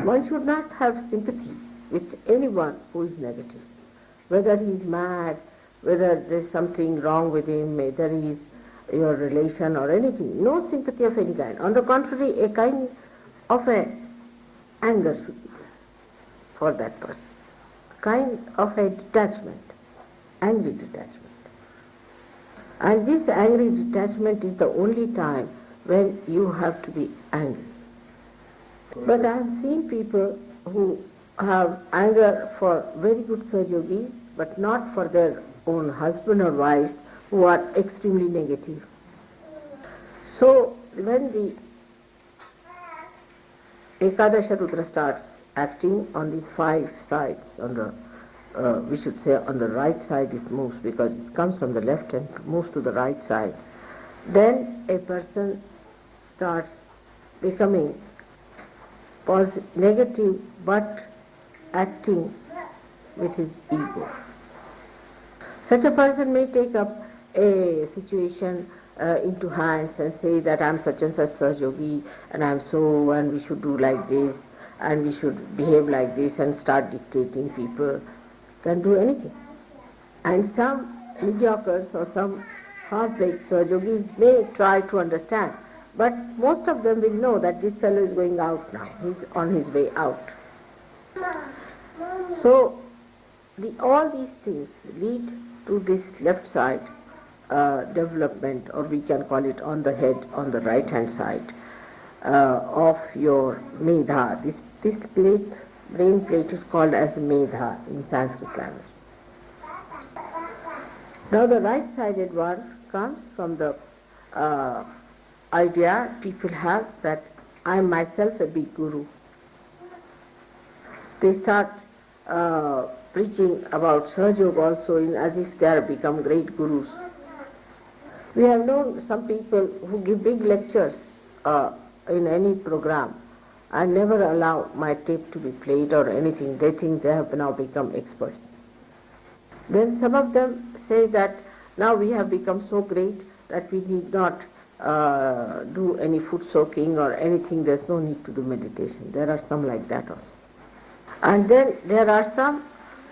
One should not have sympathy with anyone who is negative, whether he is mad, whether there is something wrong with him, whether he is your relation or anything. No sympathy of any kind. On the contrary, a kind of anger should be there for that person. Kind of a detachment, angry detachment. And this angry detachment is the only time when you have to be angry. But I have seen people who have anger for very good Sahajogis, but not for their own husband or wives, who are extremely negative. So when the Ekadasha Rudra starts acting on these 5 sides, on the we should say on the right side it moves, because it comes from the left and moves to the right side, then a person starts becoming negative but acting with his ego. Such a person may take up a situation into hands and say that I am such and such Sahajogi and I am so, and we should do like this and we should behave like this, and start dictating people. Can do anything. And some mediocres or some half-baked Sahajogis may try to understand, but most of them will know that this fellow is going out now, he's on his way out. So all these things lead to this left side development, or we can call it on the head, on the right hand side of your medha. This brain plate is called as medha in Sanskrit language. Now the right-sided one comes from the idea people have that I am myself a big guru. They start preaching about Sahaja also as if they have become great gurus. We have known some people who give big lectures in any program and never allow my tape to be played or anything. They think they have now become experts. Then some of them say that now we have become so great that we need not do any foot soaking or anything. There's no need to do meditation. There are some like that also. And then there are some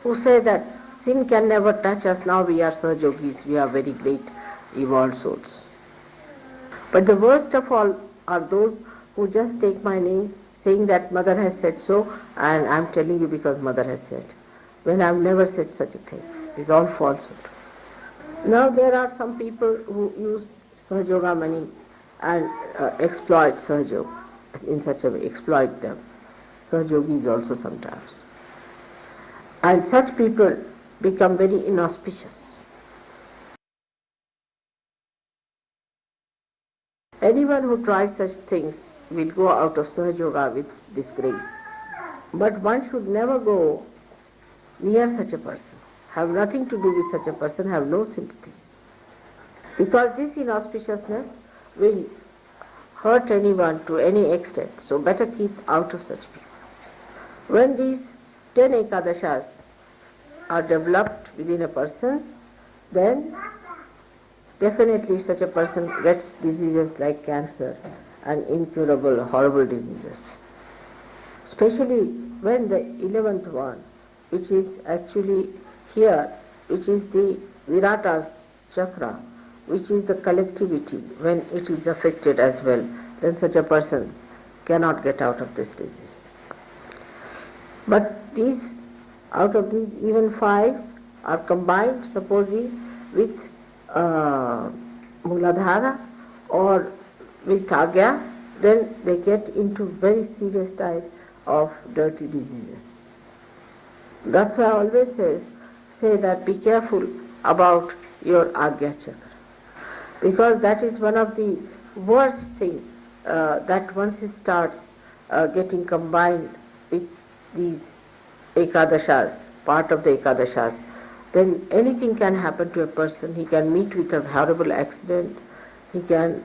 who say that sin can never touch us. Now we are Sahajogis. We are very great evolved souls. But the worst of all are those who just take my name, saying that Mother has said so, and I'm telling you because Mother has said, when I've never said such a thing. It's all falsehood. Now there are some people who use Sahaja money and exploit Sahaja in such a way, exploit them. Sahajogis also sometimes. And such people become very inauspicious. Anyone who tries such things will go out of Sahaja with disgrace. But one should never go near such a person, have nothing to do with such a person, have no sympathy. Because this inauspiciousness will hurt anyone to any extent, so better keep out of such people. When these 10 Ekadashas are developed within a person, then definitely such a person gets diseases like cancer and incurable, horrible diseases. Especially when the 11th one, which is actually here, which is the Virata chakra, which is the collectivity, when it is affected as well, then such a person cannot get out of this disease. But out of these, even 5 are combined, supposing, with Muladhara or with Agya, then they get into very serious type of dirty diseases. That's why I always say that be careful about your Agya Chakra, because that is one of the worst things that once it starts getting combined with these Ekadashas, part of the Ekadashas, then anything can happen to a person. He can meet with a horrible accident, he can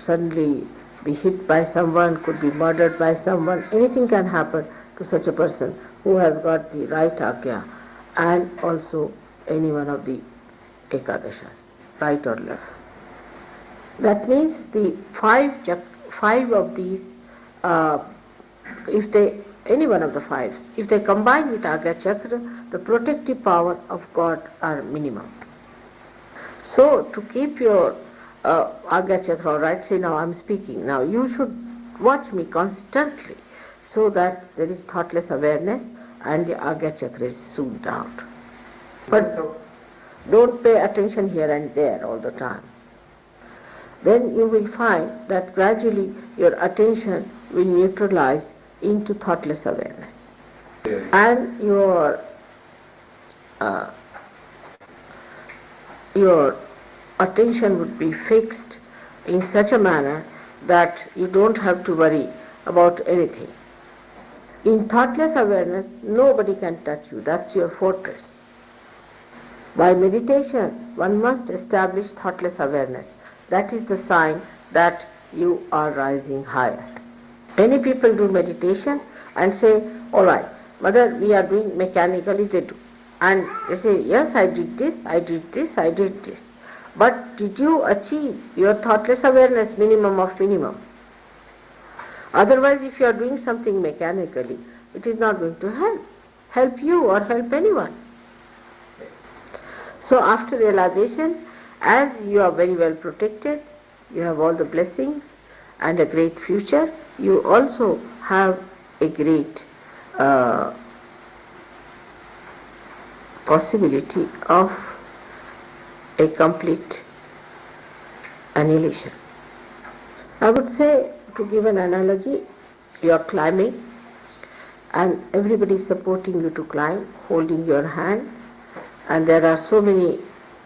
suddenly be hit by someone, could be murdered by someone, anything can happen to such a person who has got the right Agya and also any one of the Ekadashas, right or left. That means the five of these, if they, any one of the fives, if they combine with Agya Chakra, the protective power of God are minimum. So to keep your Agya Chakra, alright, say now I'm speaking, now you should watch me constantly so that there is thoughtless awareness and the Agya Chakra is soothed out. But don't pay attention here and there all the time. Then you will find that gradually your attention will neutralize into thoughtless awareness. And your attention would be fixed in such a manner that you don't have to worry about anything. In thoughtless awareness, nobody can touch you. That's your fortress. By meditation, one must establish thoughtless awareness. That is the sign that you are rising higher. Many people do meditation and say, all right, Mother, we are doing mechanically, they do. And they say, yes, I did this, I did this, I did this. But did you achieve your thoughtless awareness, minimum of minimum? Otherwise, if you are doing something mechanically, it is not going to help you or help anyone. So after realization, as you are very well protected, you have all the blessings and a great future, you also have a great possibility of a complete annihilation. I would say, to give an analogy, you are climbing and everybody is supporting you to climb, holding your hand, and there are so many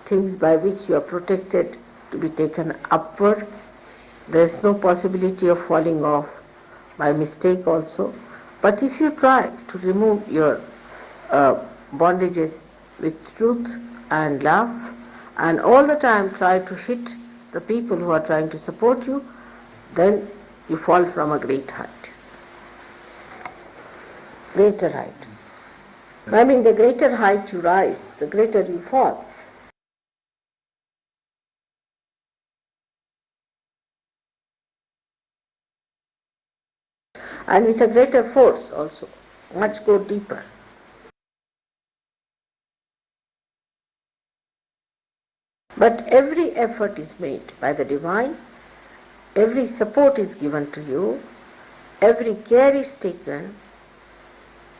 things by which you are protected to be taken upward. There is no possibility of falling off by mistake also. But if you try to remove your bondages with truth and love, and all the time try to hit the people who are trying to support you, then you fall from a great height. Greater height. I mean, the greater height you rise, the greater you fall. And with a greater force also, much go deeper. But every effort is made by the Divine, every support is given to you, every care is taken.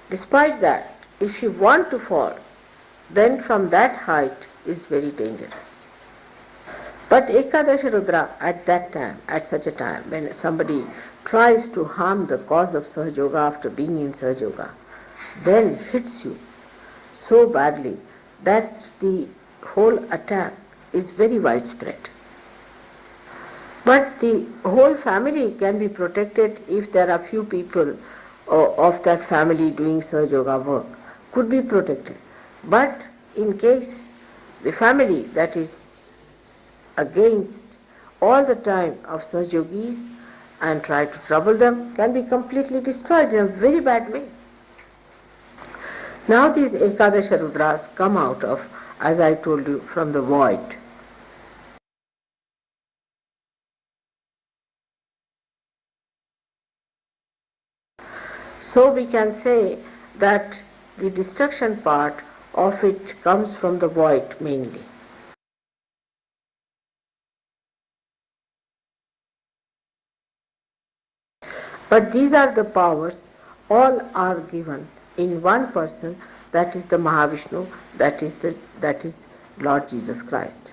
Despite that, if you want to fall, then from that height is very dangerous. But Ekadasha Rudra at that time, at such a time, when somebody tries to harm the cause of Sahaja after being in Sahaja, then hits you so badly that the whole attack is very widespread. But the whole family can be protected if there are few people of that family doing Sahaja work, could be protected. But in case the family that is against all the time of Sahajogis and try to trouble them can be completely destroyed in a very bad way. Now these Ekadasha Rudras come out of, as I told you, from the void. So we can say that the destruction part of it comes from the void mainly. But these are the powers, all are given in one person, that is the Mahavishnu, that is Lord Jesus Christ.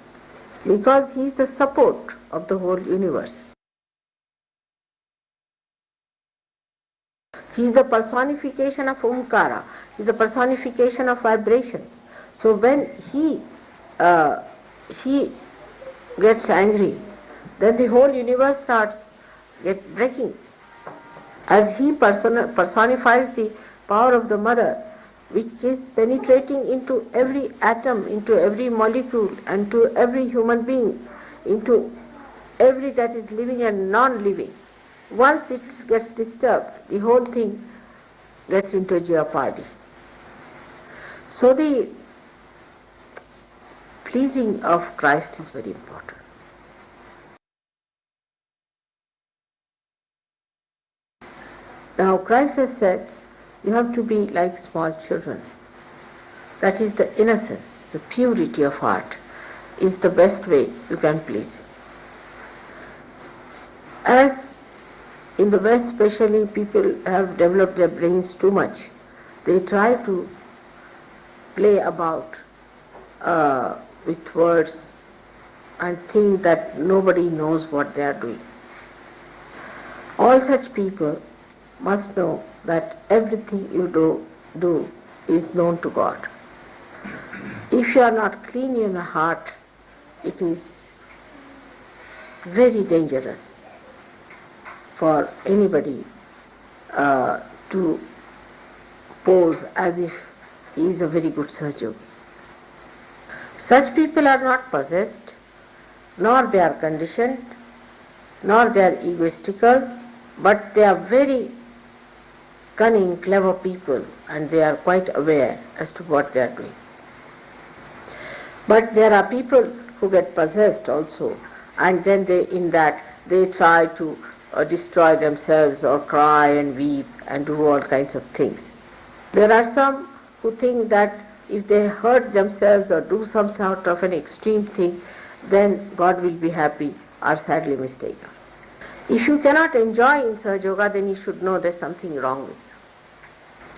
Because he is the support of the whole universe. He is the personification of Omkara. He is the personification of vibrations. So when he gets angry, then the whole universe starts breaking. As he personifies the power of the mother, which is penetrating into every atom, into every molecule, and to every human being, into every that is living and non-living. Once it gets disturbed, the whole thing gets into jeopardy. So the pleasing of Christ is very important. Now Christ has said, you have to be like small children. That is the innocence, the purity of heart is the best way you can please Him. As in the West especially, people have developed their brains too much. They try to play about with words and think that nobody knows what they are doing. All such people must know that everything you do is known to God. If you are not clean in your heart, it is very dangerous for anybody to pose as if he is a very good Sahaja. Such people are not possessed, nor they are conditioned, nor they are egoistical, but they are very cunning, clever people, and they are quite aware as to what they are doing. But there are people who get possessed also, and then they try to destroy themselves or cry and weep and do all kinds of things. There are some who think that if they hurt themselves or do some sort of an extreme thing, then God will be happy, are sadly mistaken. If you cannot enjoy in Sahaja Yoga, then you should know there's something wrong with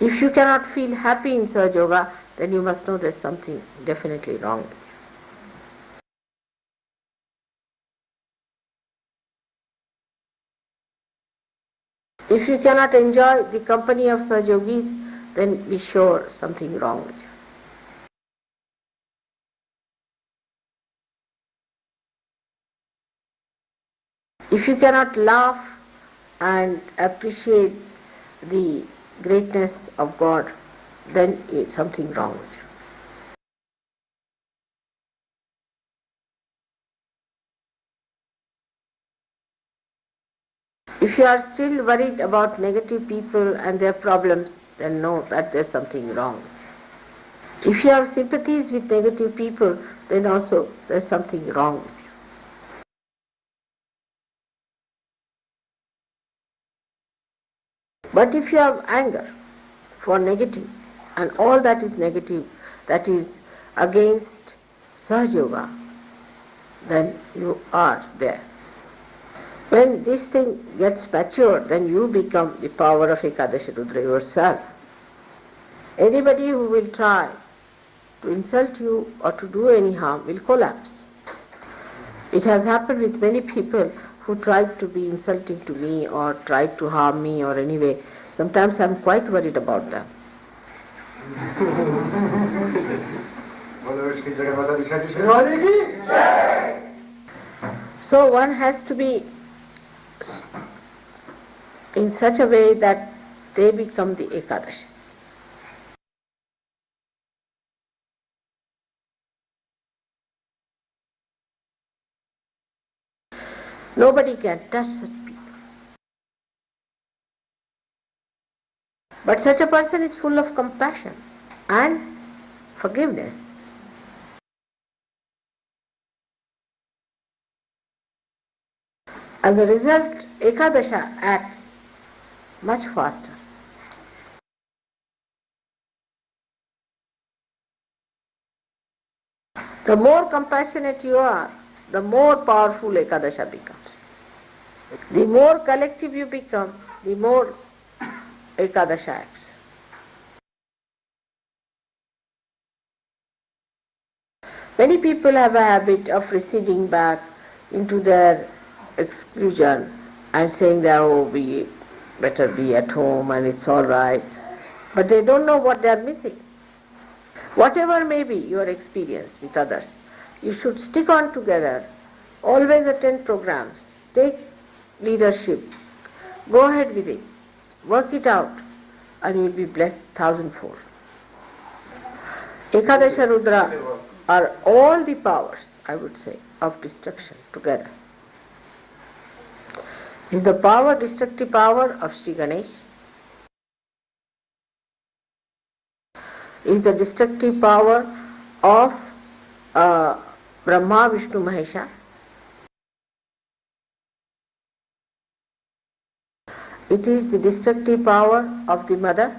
you. If you cannot feel happy in Sahaja Yoga, then you must know there's something definitely wrong with you. If you cannot enjoy the company of Sahaja Yogis, then be sure something wrong with you. If you cannot laugh and appreciate the greatness of God, then it's something wrong with you. If you are still worried about negative people and their problems, then know that there's something wrong with you. If you have sympathies with negative people, then also there's something wrong with you. But if you have anger for negative, and all that is negative, that is against Sahaja Yoga, then you are there. When this thing gets matured, then you become the power of Ekadasha Rudra yourself. Anybody who will try to insult you or to do any harm will collapse. It has happened with many people who tried to be insulting to me or tried to harm me or anyway. Sometimes I am quite worried about them. So one has to be in such a way that they become the Ekadasha. Nobody can touch such people. But such a person is full of compassion and forgiveness. As a result, Ekadasha acts much faster. The more compassionate you are, the more powerful Ekadasha becomes. The more collective you become, the more Ekadasha acts. Many people have a habit of receding back into their exclusion and saying that, oh, we better be at home and it's all right. But they don't know what they are missing. Whatever may be your experience with others, you should stick on together, always attend programs, take leadership, go ahead with it, work it out, and you will be blessed thousandfold. Ekadasha Rudra are all the powers, I would say, of destruction together. Is the power, destructive power of Sri Ganesh, is the destructive power of Brahma, Vishnu, Mahesha. It is the destructive power of the mother.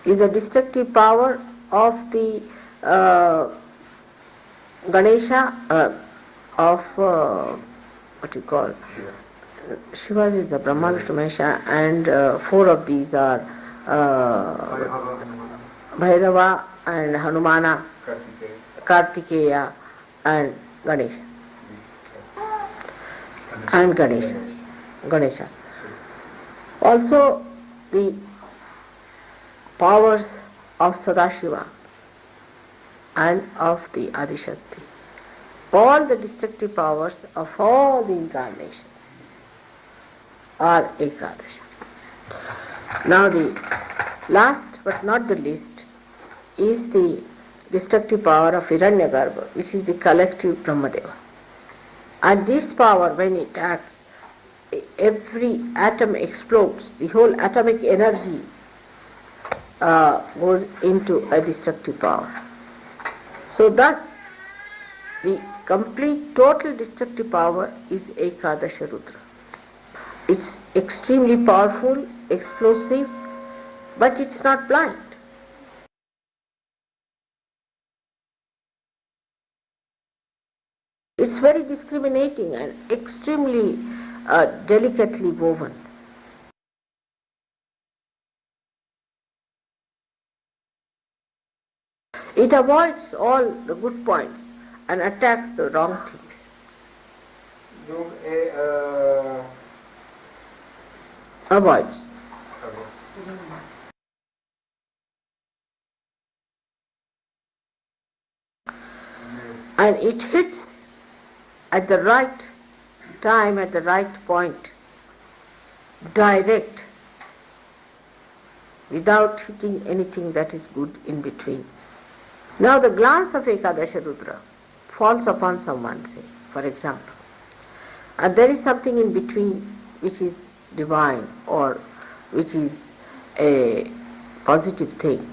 Is the destructive power of the Ganesha, of what you call Shiva's is the Brahma, Vishnu, Mahesha, and four of these are Bhairava and Hanumana, Kartikeya and Ganesha. And Ganesha. Also the powers of Sadashiva and of the Adishakti. All the destructive powers of all the incarnations are Ekadasha. Now the last but not the least is the destructive power of Hiranyagarbha, which is the collective Brahmadeva. And this power, when it acts, every atom explodes, the whole atomic energy goes into a destructive power. So thus, the complete total destructive power is Ekadasha Rudra. It's extremely powerful, explosive, but it's not blind. It's very discriminating and extremely delicately woven. It avoids all the good points and attacks the wrong things. Avoids. And it hits at the right time, at the right point, direct, without hitting anything that is good in between. Now the glance of Ekadasha Rudra falls upon someone, say, for example, and there is something in between which is divine or which is a positive thing.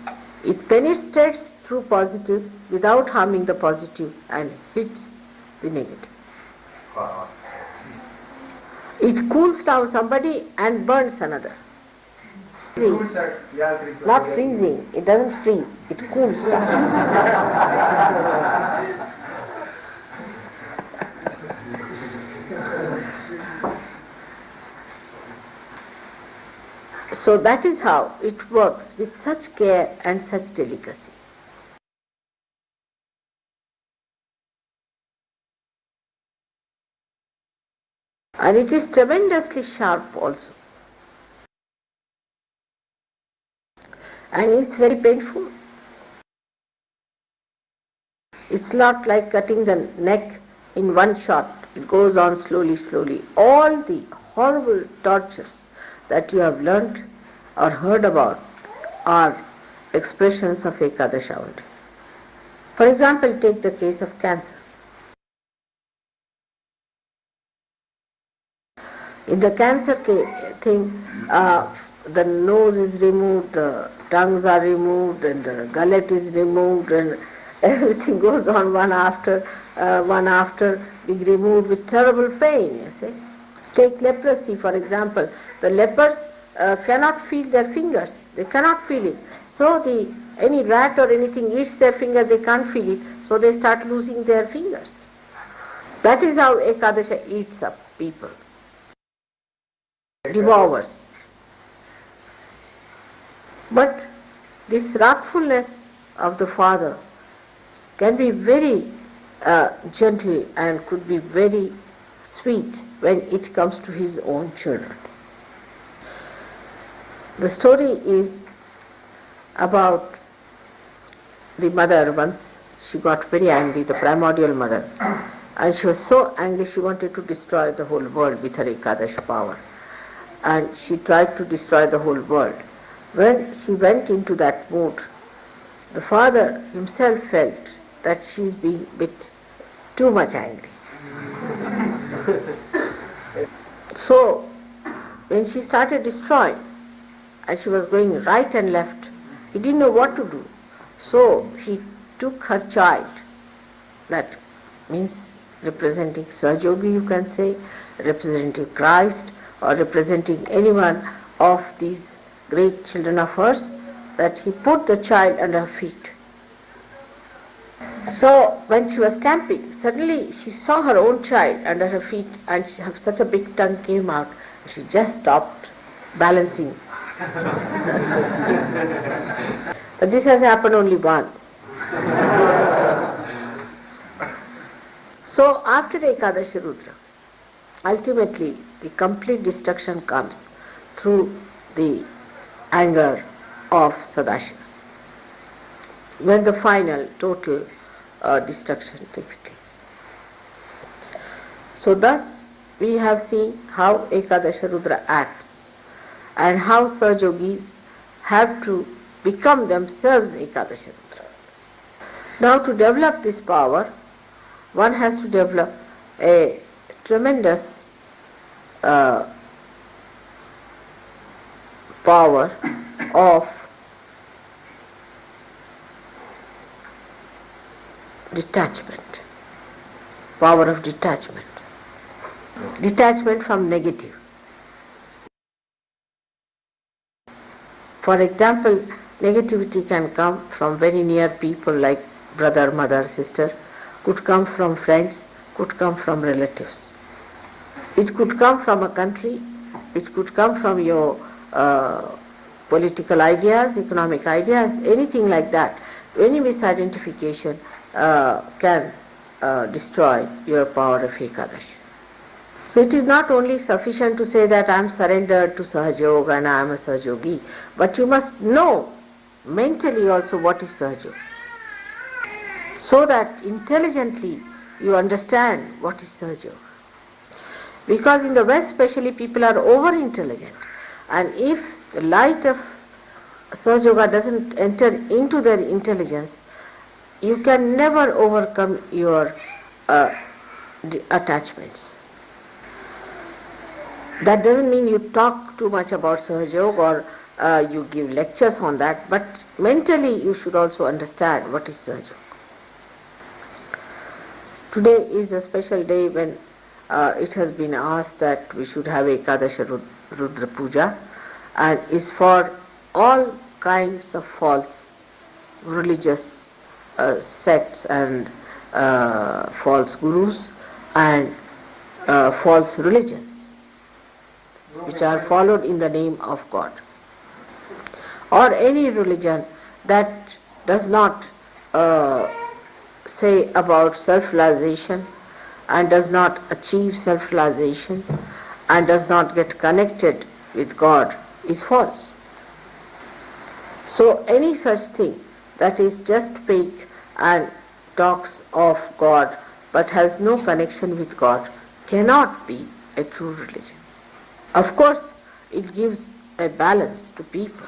It penetrates through positive without harming the positive and hits the negative. It cools down somebody and burns another. Not freezing, it doesn't freeze, it cools down. So that is how it works with such care and such delicacy. And it is tremendously sharp also. And it's very painful. It's not like cutting the neck in one shot. It goes on slowly, slowly. All the horrible tortures that you have learnt or heard about are expressions of Ekadasha only. For example, take the case of cancer. In the cancer thing, the nose is removed, the tongues are removed, and the gullet is removed, and everything goes on one after being removed with terrible pain, you see. Take leprosy, for example. The lepers cannot feel their fingers. They cannot feel it. So any rat or anything eats their finger, they can't feel it. So they start losing their fingers. That is how Ekadasha eats up people. Devours. But this wrathfulness of the father can be very gentle and could be very sweet when it comes to his own children. The story is about the mother. Once she got very angry, the primordial mother, and she was so angry she wanted to destroy the whole world with her Ekadash power. And she tried to destroy the whole world. When she went into that mood, the father himself felt that she is being a bit too much angry. So, when she started destroying, and she was going right and left, he didn't know what to do. So, he took her child, that means representing Sahaja, you can say, representing Christ, or representing anyone of these great children of hers, that he put the child under her feet. So when she was stamping, suddenly she saw her own child under her feet, and such a big tongue came out. She just stopped balancing. But this has happened only once. So after Ekadashi Rudra, ultimately the complete destruction comes through the anger of Sadashiva, when the final total destruction takes place. So thus we have seen how Ekadasha Rudra acts and how Sahajogis have to become themselves Ekadasha Rudra. Now to develop this power, one has to develop a tremendous power of detachment. Power of detachment. Detachment from negative. For example, negativity can come from very near people like brother, mother, sister, could come from friends, could come from relatives. It could come from a country, it could come from your political ideas, economic ideas, anything like that. Any misidentification can destroy your power of Ekadashi. So it is not only sufficient to say that I am surrendered to SahajaYoga and I am a Sahajogi, but you must know mentally also what is Sahaja, so that intelligently you understand what is Sahaja. Because in the West especially people are over-intelligent, and if the light of Sahaja doesn't enter into their intelligence, you can never overcome your attachments. That doesn't mean you talk too much about Sahaja or you give lectures on that, but mentally you should also understand what is Sahaja. Today is a special day when it has been asked that we should have Ekadasha Rudra Puja, and is for all kinds of false religious sects and false gurus and false religions which are followed in the name of God, or any religion that does not say about self-realization and does not achieve self-realization and does not get connected with God is false. So any such thing that is just fake and talks of God but has no connection with God cannot be a true religion. Of course, it gives a balance to people,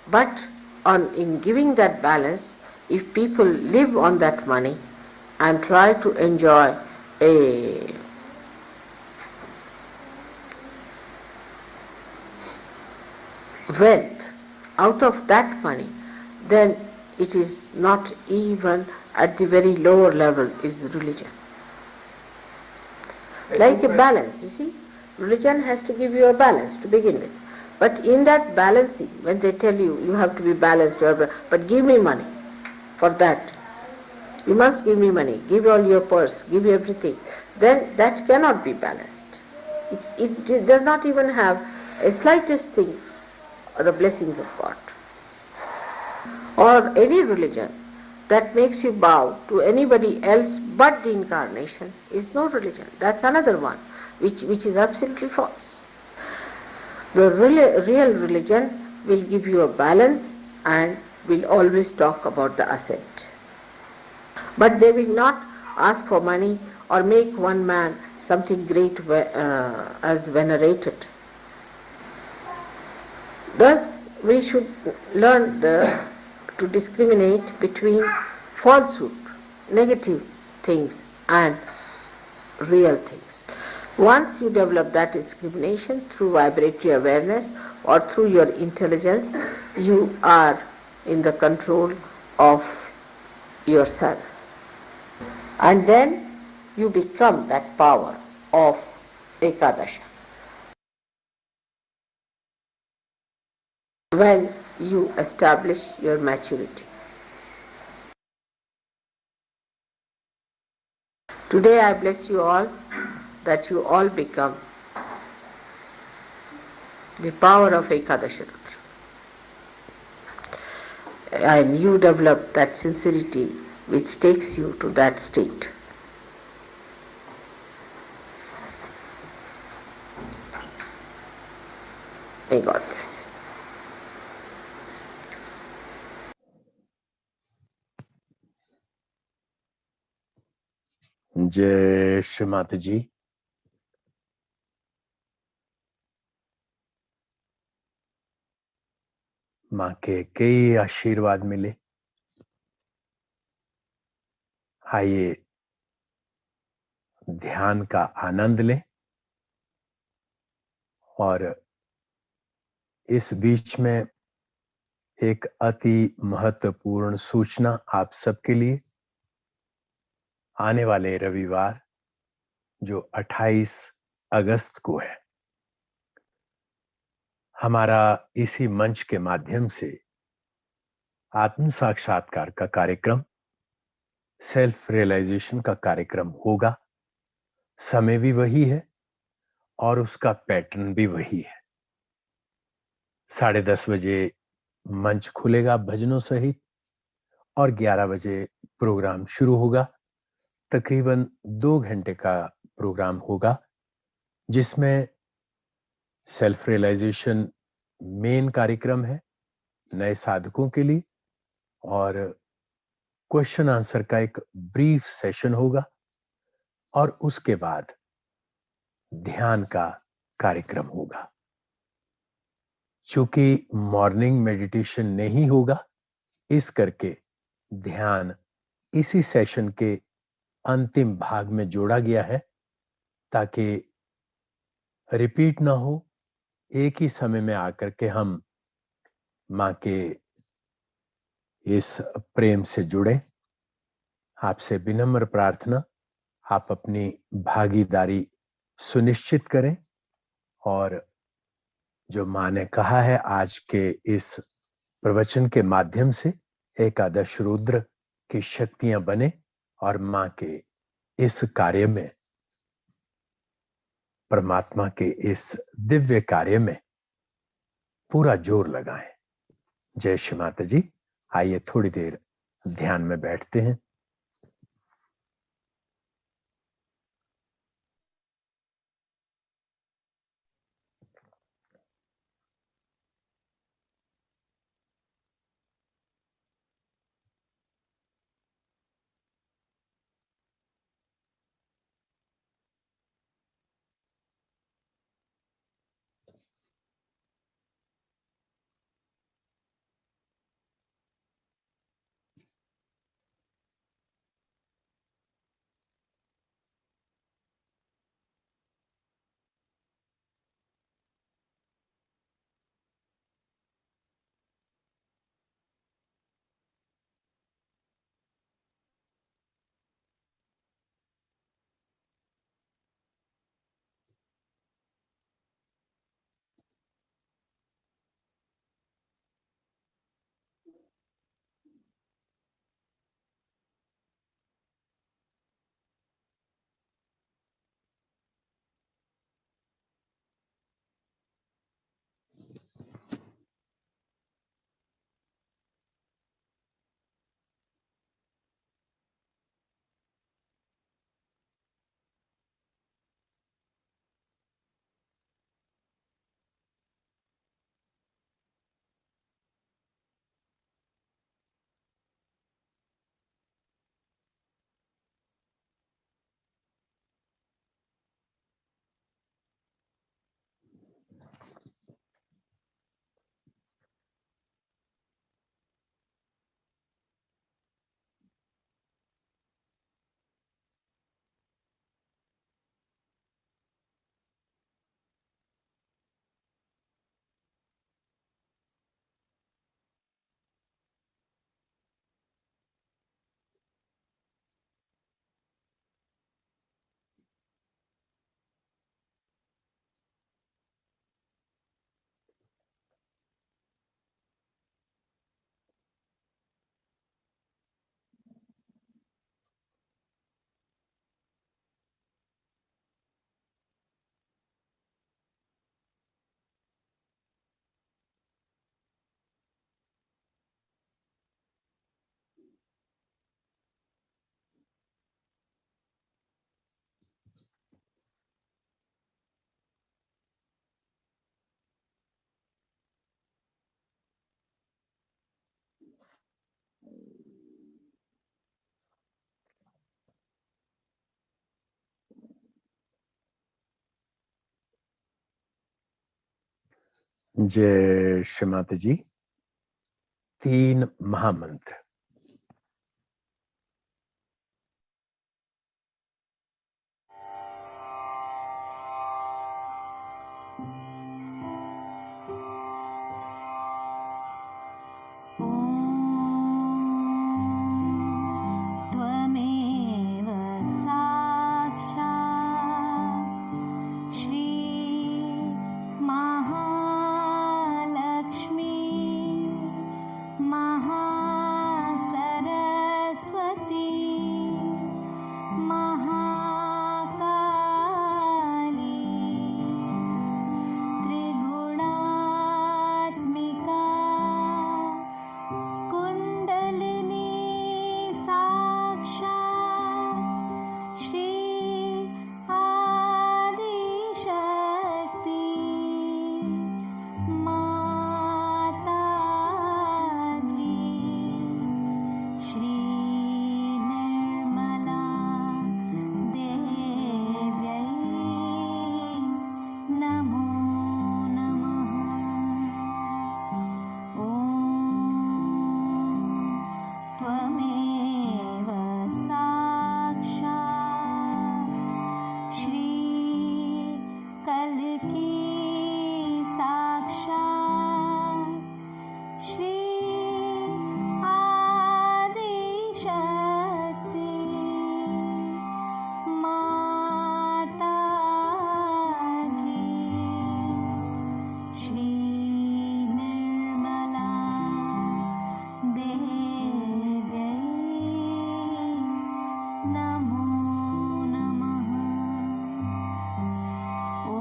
but in giving that balance, if people live on that money and try to enjoy a wealth out of that money, then it is not even at the very lower level is religion. Like a balance, you see. Religion has to give you a balance to begin with. But in that balancing, when they tell you, you have to be balanced, but give me money for that. You must give me money, give all your purse, give you everything. Then that cannot be balanced. It does not even have a slightest thing or the blessings of God. Or any religion that makes you bow to anybody else but the incarnation is no religion. That's another one, which is absolutely false. The real religion will give you a balance and will always talk about the ascent. But they will not ask for money or make one man something great as venerated. Thus, we should learn to discriminate between falsehood, negative things, and real things. Once you develop that discrimination through vibratory awareness or through your intelligence, you are in the control of yourself. And then you become that power of Ekadasha. When you establish your maturity. Today I bless you all that you all become the power of Ekadasha Rudra. And you develop that sincerity which takes you to that state. May God bless. जय श्री माता जी। माँ के कई आशीर्वाद मिले। आइए ध्यान का आनंद लें और इस बीच में एक अति महत्वपूर्ण सूचना आप सबके लिए। आने वाले रविवार जो 28 अगस्त को है, हमारा इसी मंच के माध्यम से आत्म साक्षात्कार का कार्यक्रम, सेल्फ रियलाइजेशन का कार्यक्रम होगा। समय भी वही है और उसका पैटर्न भी वही है। 10:30 बजे मंच खुलेगा भजनों सहित और 11 बजे प्रोग्राम शुरू होगा। तकरीबन 2 घंटे का प्रोग्राम होगा जिसमें सेल्फ रियलाइजेशन मेन कार्यक्रम है नए साधकों के लिए और क्वेश्चन आंसर का एक ब्रीफ सेशन होगा और उसके बाद ध्यान का कार्यक्रम होगा। चूंकि मॉर्निंग मेडिटेशन नहीं होगा, इस करके ध्यान इसी सेशन के अंतिम भाग में जोड़ा गया है ताकि रिपीट ना हो, एक ही समय में आकर के हम माँ के इस प्रेम से जुड़े। आपसे विनम्र प्रार्थना, आप अपनी भागीदारी सुनिश्चित करें और जो माँ ने कहा है आज के इस प्रवचन के माध्यम से, एकादश रुद्र की शक्तियां बने और माँ के इस कार्य में, परमात्मा के इस दिव्य कार्य में पूरा जोर लगाएं। जय श्री माता जी। आइए थोड़ी देर ध्यान में बैठते हैं। जय श्रीमाता जी। 3 महामंत्र। त्वमेव साक्षात् श्री महालक्ष्मी महासरस्वती महाकाली त्रिगुणात्मिका कुण्डलिनी साक्षात् श्री आदिशक्ति माताजी श्री निर्मला देव्यै नमो नमः। ॐ त्वमेव साक्षात् श्री कल्की साक्षात् श्री आदिशक्ति माताजी श्री निर्मला देव्यै नमो नमः। ॐ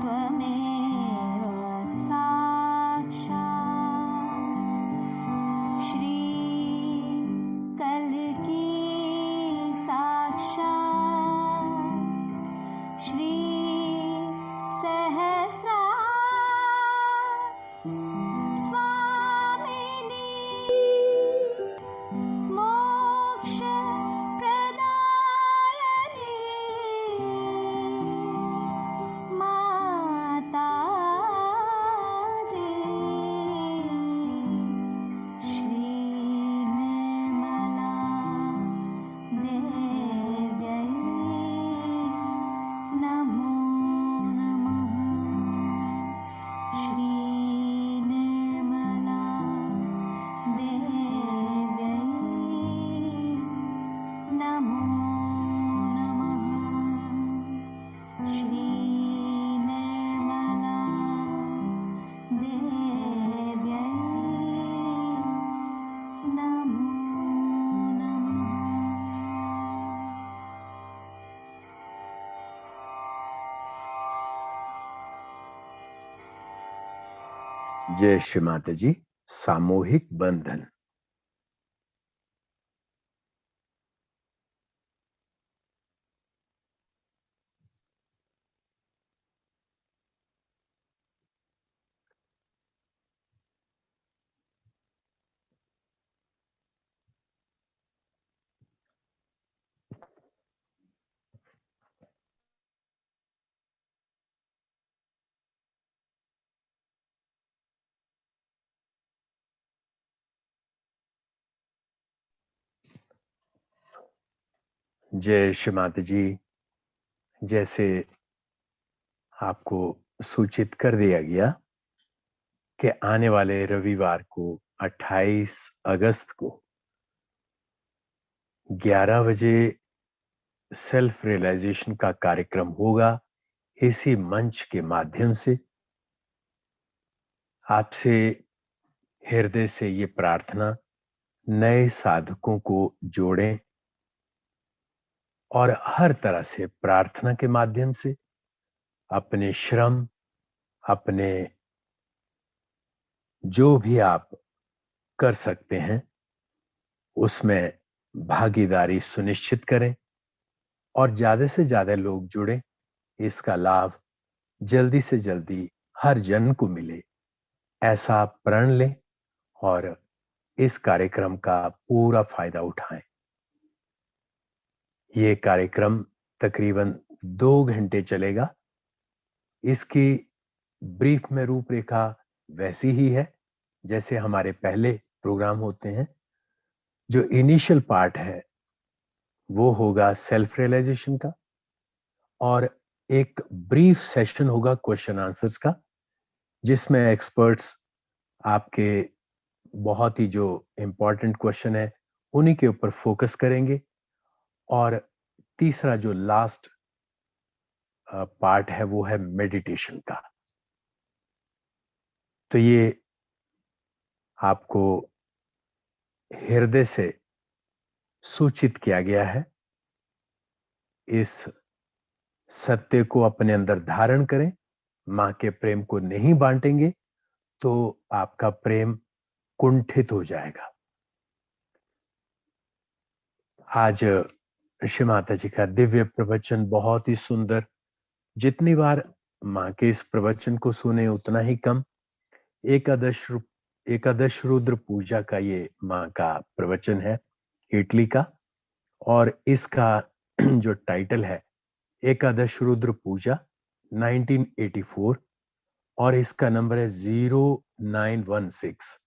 त्वमेव साक्षात् श्री कल्की साक्षात् श्री सहस्रा स्वामिनी मोक्ष प्रदायिनी माताजी श्री निर्मला देव्यै नमो नमः। श्री निर्मला देव्यै नमो नमः। श्री निर्मला देव्यै नमो नमः। जय श्रीमाता जी। सामूहिक बंधन। जय श्रीमाता जी। जैसे आपको सूचित कर दिया गया कि आने वाले रविवार को 28 अगस्त को 11 बजे सेल्फ रियलाइजेशन का कार्यक्रम होगा। इसी मंच के माध्यम से आपसे हृदय से ये प्रार्थना, नए साधकों को जोड़ें और हर तरह से प्रार्थना के माध्यम से अपने श्रम, अपने जो भी आप कर सकते हैं उसमें भागीदारी सुनिश्चित करें और ज्यादा से ज्यादा लोग जुड़ें। इसका लाभ जल्दी से जल्दी हर जन को मिले, ऐसा प्रण लें और इस कार्यक्रम का पूरा फायदा उठाएं। ये कार्यक्रम तकरीबन 2 घंटे चलेगा। इसकी ब्रीफ में रूपरेखा वैसी ही है जैसे हमारे पहले प्रोग्राम होते हैं। जो इनिशियल पार्ट है वो होगा सेल्फ रियलाइजेशन का, और एक ब्रीफ सेशन होगा क्वेश्चन आंसर्स का, जिसमें एक्सपर्ट्स आपके बहुत ही जो इंपॉर्टेंट क्वेश्चन है उन्हीं के ऊपर फोकस करेंगे। और तीसरा जो लास्ट पार्ट है वो है मेडिटेशन का। तो ये आपको हृदय से सूचित किया गया है। इस सत्य को अपने अंदर धारण करें। मां के प्रेम को नहीं बांटेंगे तो आपका प्रेम कुंठित हो जाएगा। आज श्री माता जी का दिव्य प्रवचन बहुत ही सुंदर। जितनी बार मां के इस प्रवचन को सुने उतना ही कम। एकादश रुद्र पूजा का ये मां का प्रवचन है, इटली का, और इसका जो टाइटल है एकादश रुद्र पूजा 1984, और इसका नंबर है 0916।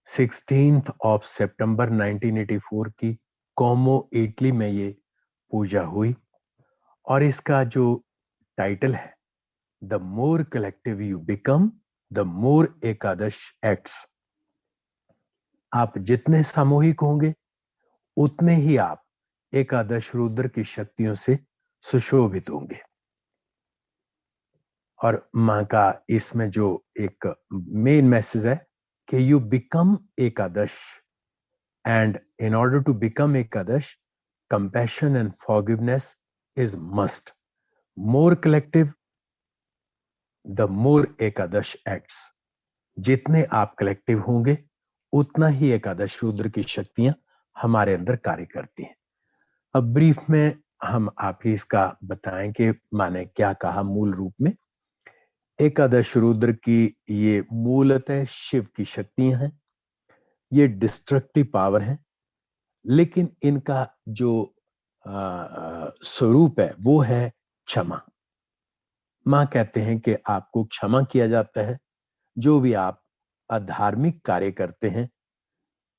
16 सितंबर 1984 की कोमो इटली में ये पूजा हुई। और इसका जो टाइटल है the more collective you become the more एकादश एक्ट्स। आप जितने सामूहिक होंगे उतने ही आप एकादश रुद्र की शक्तियों से सुशोभित होंगे। और मां का इसमें जो एक मेन मैसेज है कि यू बिकम एकादश, and in order to become एकादश compassion and forgiveness is must. More collective the more एकादश एक्ट्स। जितने आप कलेक्टिव होंगे उतना ही एकादश रुद्र की शक्तियां हमारे अंदर कार्य करती हैं। अब ब्रीफ में हम आप ही इसका बताएं कि माने क्या कहा मूल रूप में। एकादश रुद्र की ये मूलतः शिव की शक्तियां हैं। ये डिस्ट्रक्टिव पावर है, लेकिन इनका जो स्वरूप है वो है क्षमा। मां कहते हैं कि आपको क्षमा किया जाता है। जो भी आप अधार्मिक कार्य करते हैं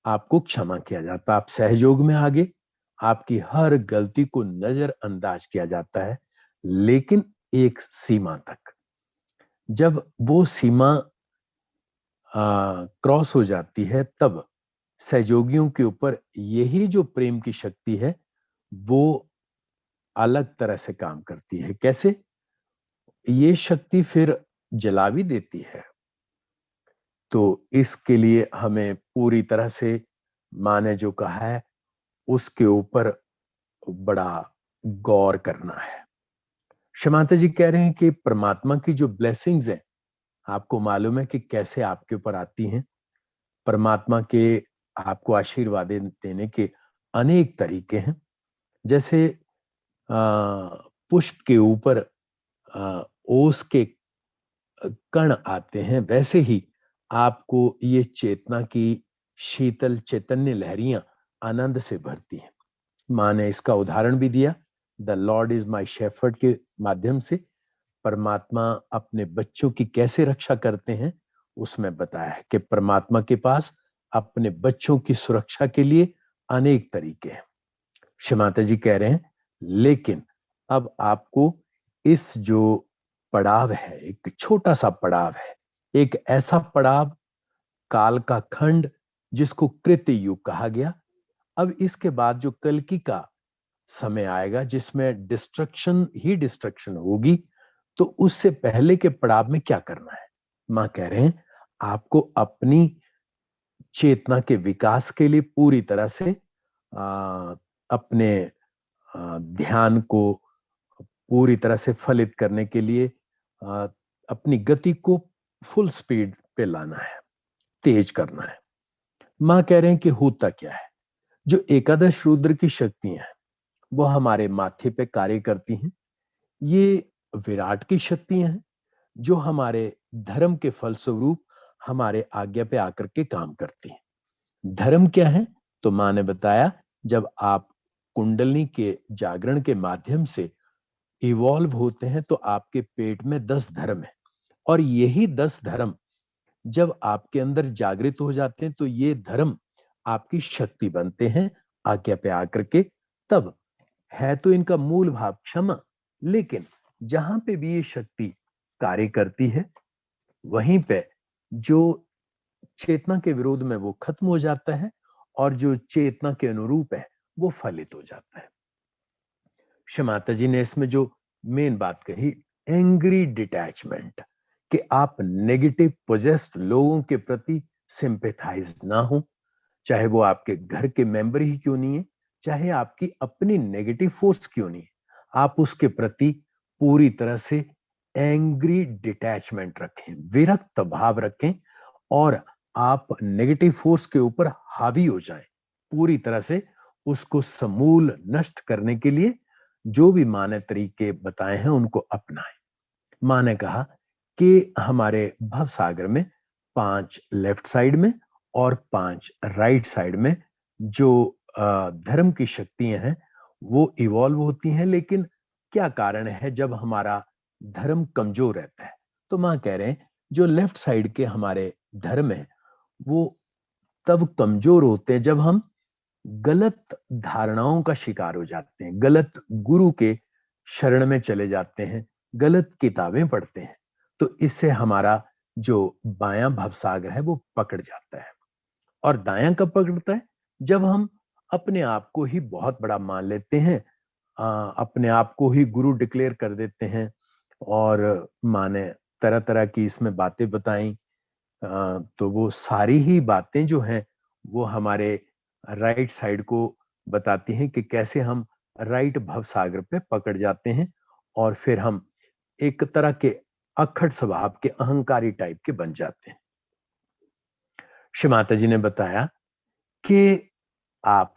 आपको क्षमा किया जाता है। आप सहयोग में आगे, आपकी हर गलती को नजरअंदाज किया जाता है, लेकिन एक सीमा तक। जब वो सीमा क्रॉस हो जाती है तब सहयोगियों के ऊपर यही जो प्रेम की शक्ति है वो अलग तरह से काम करती है। कैसे? ये शक्ति फिर जला भी देती है। तो इसके लिए हमें पूरी तरह से मां ने जो कहा है उसके ऊपर बड़ा गौर करना है। शमाता जी कह रहे हैं कि परमात्मा की जो ब्लेसिंग्स हैं आपको मालूम है कि कैसे आपके ऊपर आती हैं। परमात्मा के आपको आशीर्वाद देने के अनेक तरीके हैं। जैसे पुष्प के ऊपर ओस के कण आते हैं, वैसे ही आपको ये चेतना की शीतल चैतन्य लहरियां आनंद से भरती हैं। मां ने इसका उदाहरण भी दिया the Lord is my shepherd के माध्यम से। परमात्मा अपने बच्चों की कैसे रक्षा करते हैं उसमें बताया है कि परमात्मा के पास अपने बच्चों की सुरक्षा के लिए अनेक तरीके हैं। शमाता जी कह रहे हैं लेकिन अब आपको इस जो पड़ाव है, एक छोटा सा पड़ाव है, एक ऐसा पड़ाव काल का खंड जिसको कृत्य युग कहा गया। अब इसके बाद जो कल्कि का समय आएगा जिसमें डिस्ट्रक्शन ही डिस्ट्रक्शन होगी, तो उससे पहले के पड़ाव में क्या करना है? मां कह रहे हैं आपको अपनी चेतना के विकास के लिए पूरी तरह से अपने ध्यान को पूरी तरह से फलित करने के लिए अपनी गति को फुल स्पीड पे लाना है, तेज करना है। मां कह रहे हैं कि होता क्या है, जो एकादश रुद्र की शक्तियां हैं वो हमारे माथे पे कार्य करती हैं। ये विराट की शक्तियां हैं जो हमारे धर्म के फलस्वरूप हमारे आज्ञा पे आकर के काम करती हैं। धर्म क्या है? तो मां ने बताया जब आप कुंडलनी के जागरण के माध्यम से इवॉल्व होते हैं तो आपके पेट में 10 धर्म है, और यही 10 धर्म जब आपके अंदर जागृत हो जाते हैं तो ये धर्म आपकी शक्ति बनते हैं आज्ञा पे आकर के। तब है तो इनका मूल भाव क्षमा, लेकिन जहां पे भी ये शक्ति कार्य करती है वहीं पे जो चेतना के विरोध में वो खत्म हो जाता है, और जो चेतना के अनुरूप है वो फलित हो जाता है। शमाता जी ने इसमें जो मेन बात कही, एंग्री डिटैचमेंट, कि आप नेगेटिव पोजेस्ड लोगों के प्रति सिंपैथाइज ना हो, चाहे वो आपके घर के मेंबर ही क्यों नहीं है, चाहे आपकी अपनी नेगेटिव फोर्स क्यों नहीं है, आप उसके प्रति पूरी तरह से एंग्री डिटैचमेंट रखें, विरक्त भाव रखें, और आप नेगेटिव फोर्स के ऊपर हावी हो जाएं, पूरी तरह से उसको समूल नष्ट करने के लिए जो भी माँ ने तरीके बताए हैं उनको अपनाएं। माँ ने कहा कि हमारे भव सागर में 5 लेफ्ट साइड में और 5 राइट साइड में जो धर्म की शक्तियां हैं वो इवॉल्व होती हैं, लेकिन क्या कारण है जब हमारा धर्म कमजोर रहता है? तो माँ कह रहे हैं जो लेफ्ट साइड के हमारे धर्म है वो तब कमजोर होते हैं जब हम गलत धारणाओं का शिकार हो जाते हैं, गलत गुरु के शरण में चले जाते हैं, गलत किताबें पढ़ते हैं, तो इससे हमारा जो बायां भवसागर है वो पकड़ जाता है। और दायां कब पकड़ता है? जब हम अपने आप को ही बहुत बड़ा मान लेते हैं, अपने आप को ही गुरु डिक्लेयर कर देते हैं, और माने तरह तरह की इसमें बातें बताई, तो वो सारी ही बातें जो हैं वो हमारे राइट साइड को बताती हैं कि कैसे हम राइट भव सागर पे पकड़ जाते हैं, और फिर हम एक तरह के अक्खड़ स्वभाव के अहंकारी टाइप के बन जाते हैं। श्री माता जी ने बताया कि आप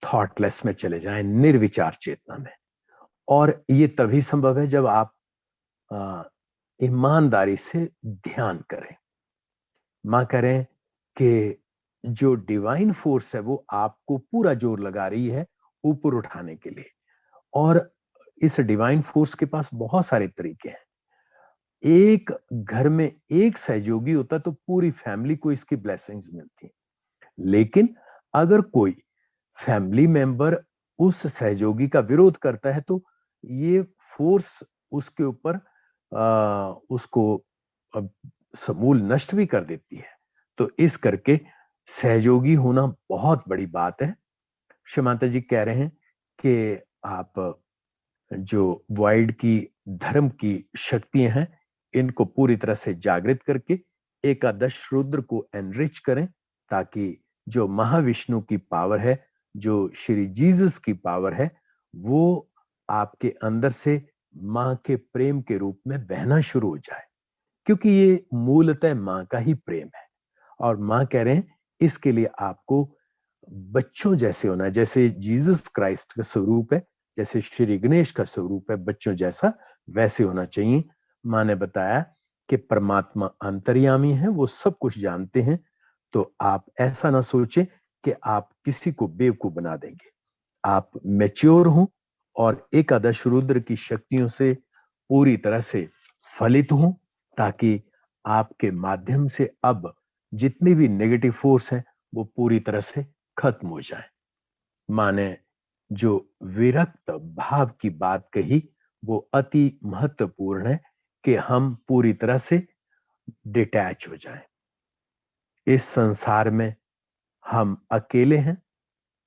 थॉटलेस में चले जाएं, निर्विचार चेतना में, और ये तभी संभव है जब आप ईमानदारी से ध्यान करें। मां करें कि जो डिवाइन फोर्स है वो आपको पूरा जोर लगा रही है ऊपर उठाने के लिए, और इस डिवाइन फोर्स के पास बहुत सारे तरीके हैं। एक घर में एक सहयोगी होता तो पूरी फैमिली को इसकी ब्लेसिंग्स मिलती, लेकिन अगर कोई फैमिली मेंबर उस सहयोगी का विरोध करता है तो ये फोर्स उसके ऊपर उसको समूल नष्ट भी कर देती है। तो इस करके सहयोगी होना बहुत बड़ी बात है। शमाता जी कह रहे हैं कि आप जो वाइड की धर्म की शक्तियां हैं इनको पूरी तरह से जागृत करके एकादश रुद्र को एनरिच करें, ताकि जो महाविष्णु की पावर है, जो श्री जीसस की पावर है, वो आपके अंदर से मां के प्रेम के रूप में बहना शुरू हो जाए, क्योंकि ये मूलतः मां का ही प्रेम है। और मां कह रहे हैं इसके लिए आपको बच्चों जैसे होना है, जैसे जीसस क्राइस्ट का स्वरूप है, जैसे श्री गणेश का स्वरूप है बच्चों जैसा, वैसे होना चाहिए। मां ने बताया कि परमात्मा अंतर्यामी है, वो सब कुछ जानते हैं, तो आप ऐसा ना सोचें कि आप किसी को बेवकूफ बना देंगे। आप मैच्योर हों और एकादश रुद्र की शक्तियों से पूरी तरह से फलित हों, ताकि आपके माध्यम से अब जितनी भी नेगेटिव फोर्स है वो पूरी तरह से खत्म हो जाए। माने जो विरक्त भाव की बात कही वो अति महत्वपूर्ण है कि हम पूरी तरह से डिटैच हो जाएं। इस संसार में हम अकेले हैं,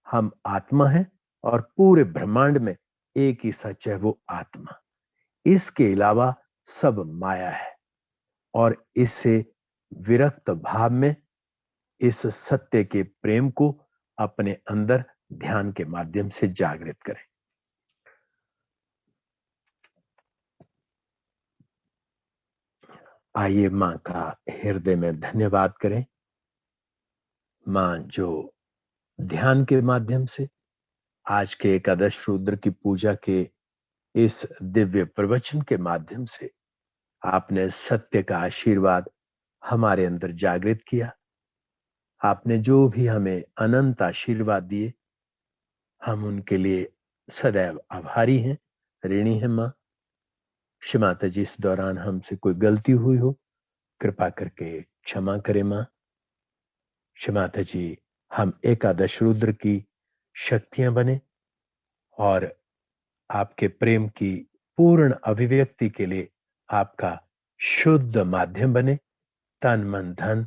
हम आत्मा हैं, और पूरे ब्रह्मांड में एक ही सच है, वो आत्मा। इसके अलावा सब माया है, और इससे विरक्त भाव में इस सत्य के प्रेम को अपने अंदर ध्यान के माध्यम से जागृत करें। आइए मां का हृदय में धन्यवाद करें। मां जो ध्यान के माध्यम से आज के एकादश रुद्र की पूजा के इस दिव्य प्रवचन के माध्यम से आपने सत्य का आशीर्वाद हमारे अंदर जागृत किया। आपने जो भी हमें अनंत आशीर्वाद दिए, हम उनके लिए सदैव आभारी हैं, ऋणी हैं माँ। क्षमाता जी, इस दौरान हमसे कोई गलती हुई हो कृपा करके क्षमा करें माँ। क्षमाता जी, हम एकादश रुद्र की शक्तियां बने और आपके प्रेम की पूर्ण अभिव्यक्ति के लिए आपका शुद्ध माध्यम बने। तन मन धन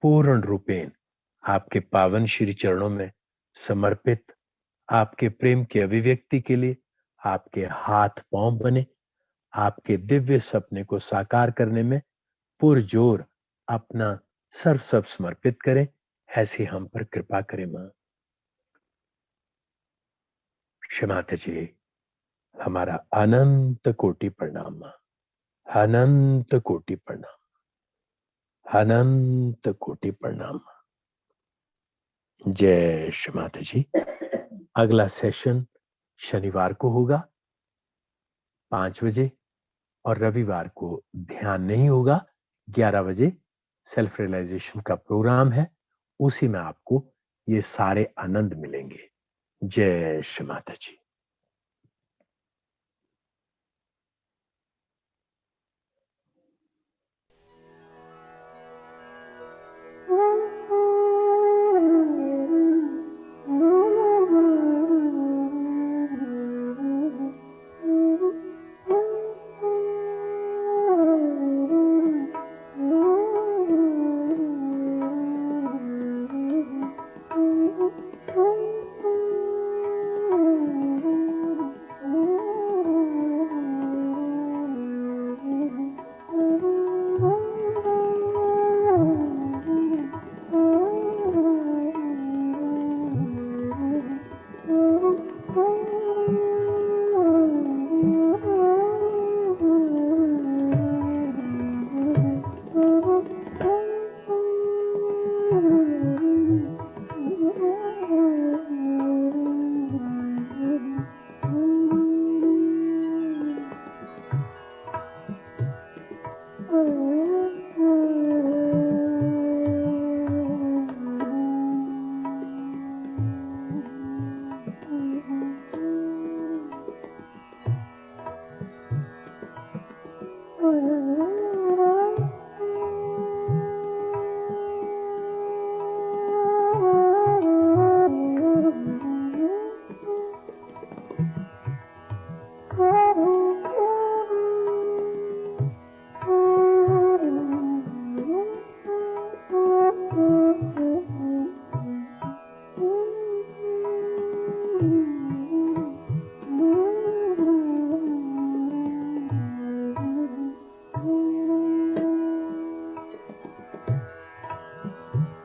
पूर्ण रूपेण आपके पावन श्री चरणों में समर्पित आपके प्रेम की अभिव्यक्ति के लिए आपके हाथ पांव बने। आपके दिव्य सपने को साकार करने में पुरजोर अपना सर्व समर्पित करें। ऐसे हम पर कृपा करें मां। क्षमाता जी, हमारा अनंत कोटि प्रणाम मां, अनंत कोटि प्रणाम, अनंत कोटि प्रणाम। जय श्री माता जी। अगला सेशन शनिवार को होगा 5 बजे और रविवार को ध्यान नहीं होगा 11 बजे। सेल्फ रियलाइजेशन का प्रोग्राम है, उसी में आपको ये सारे आनंद मिलेंगे। जय श्री माता जी।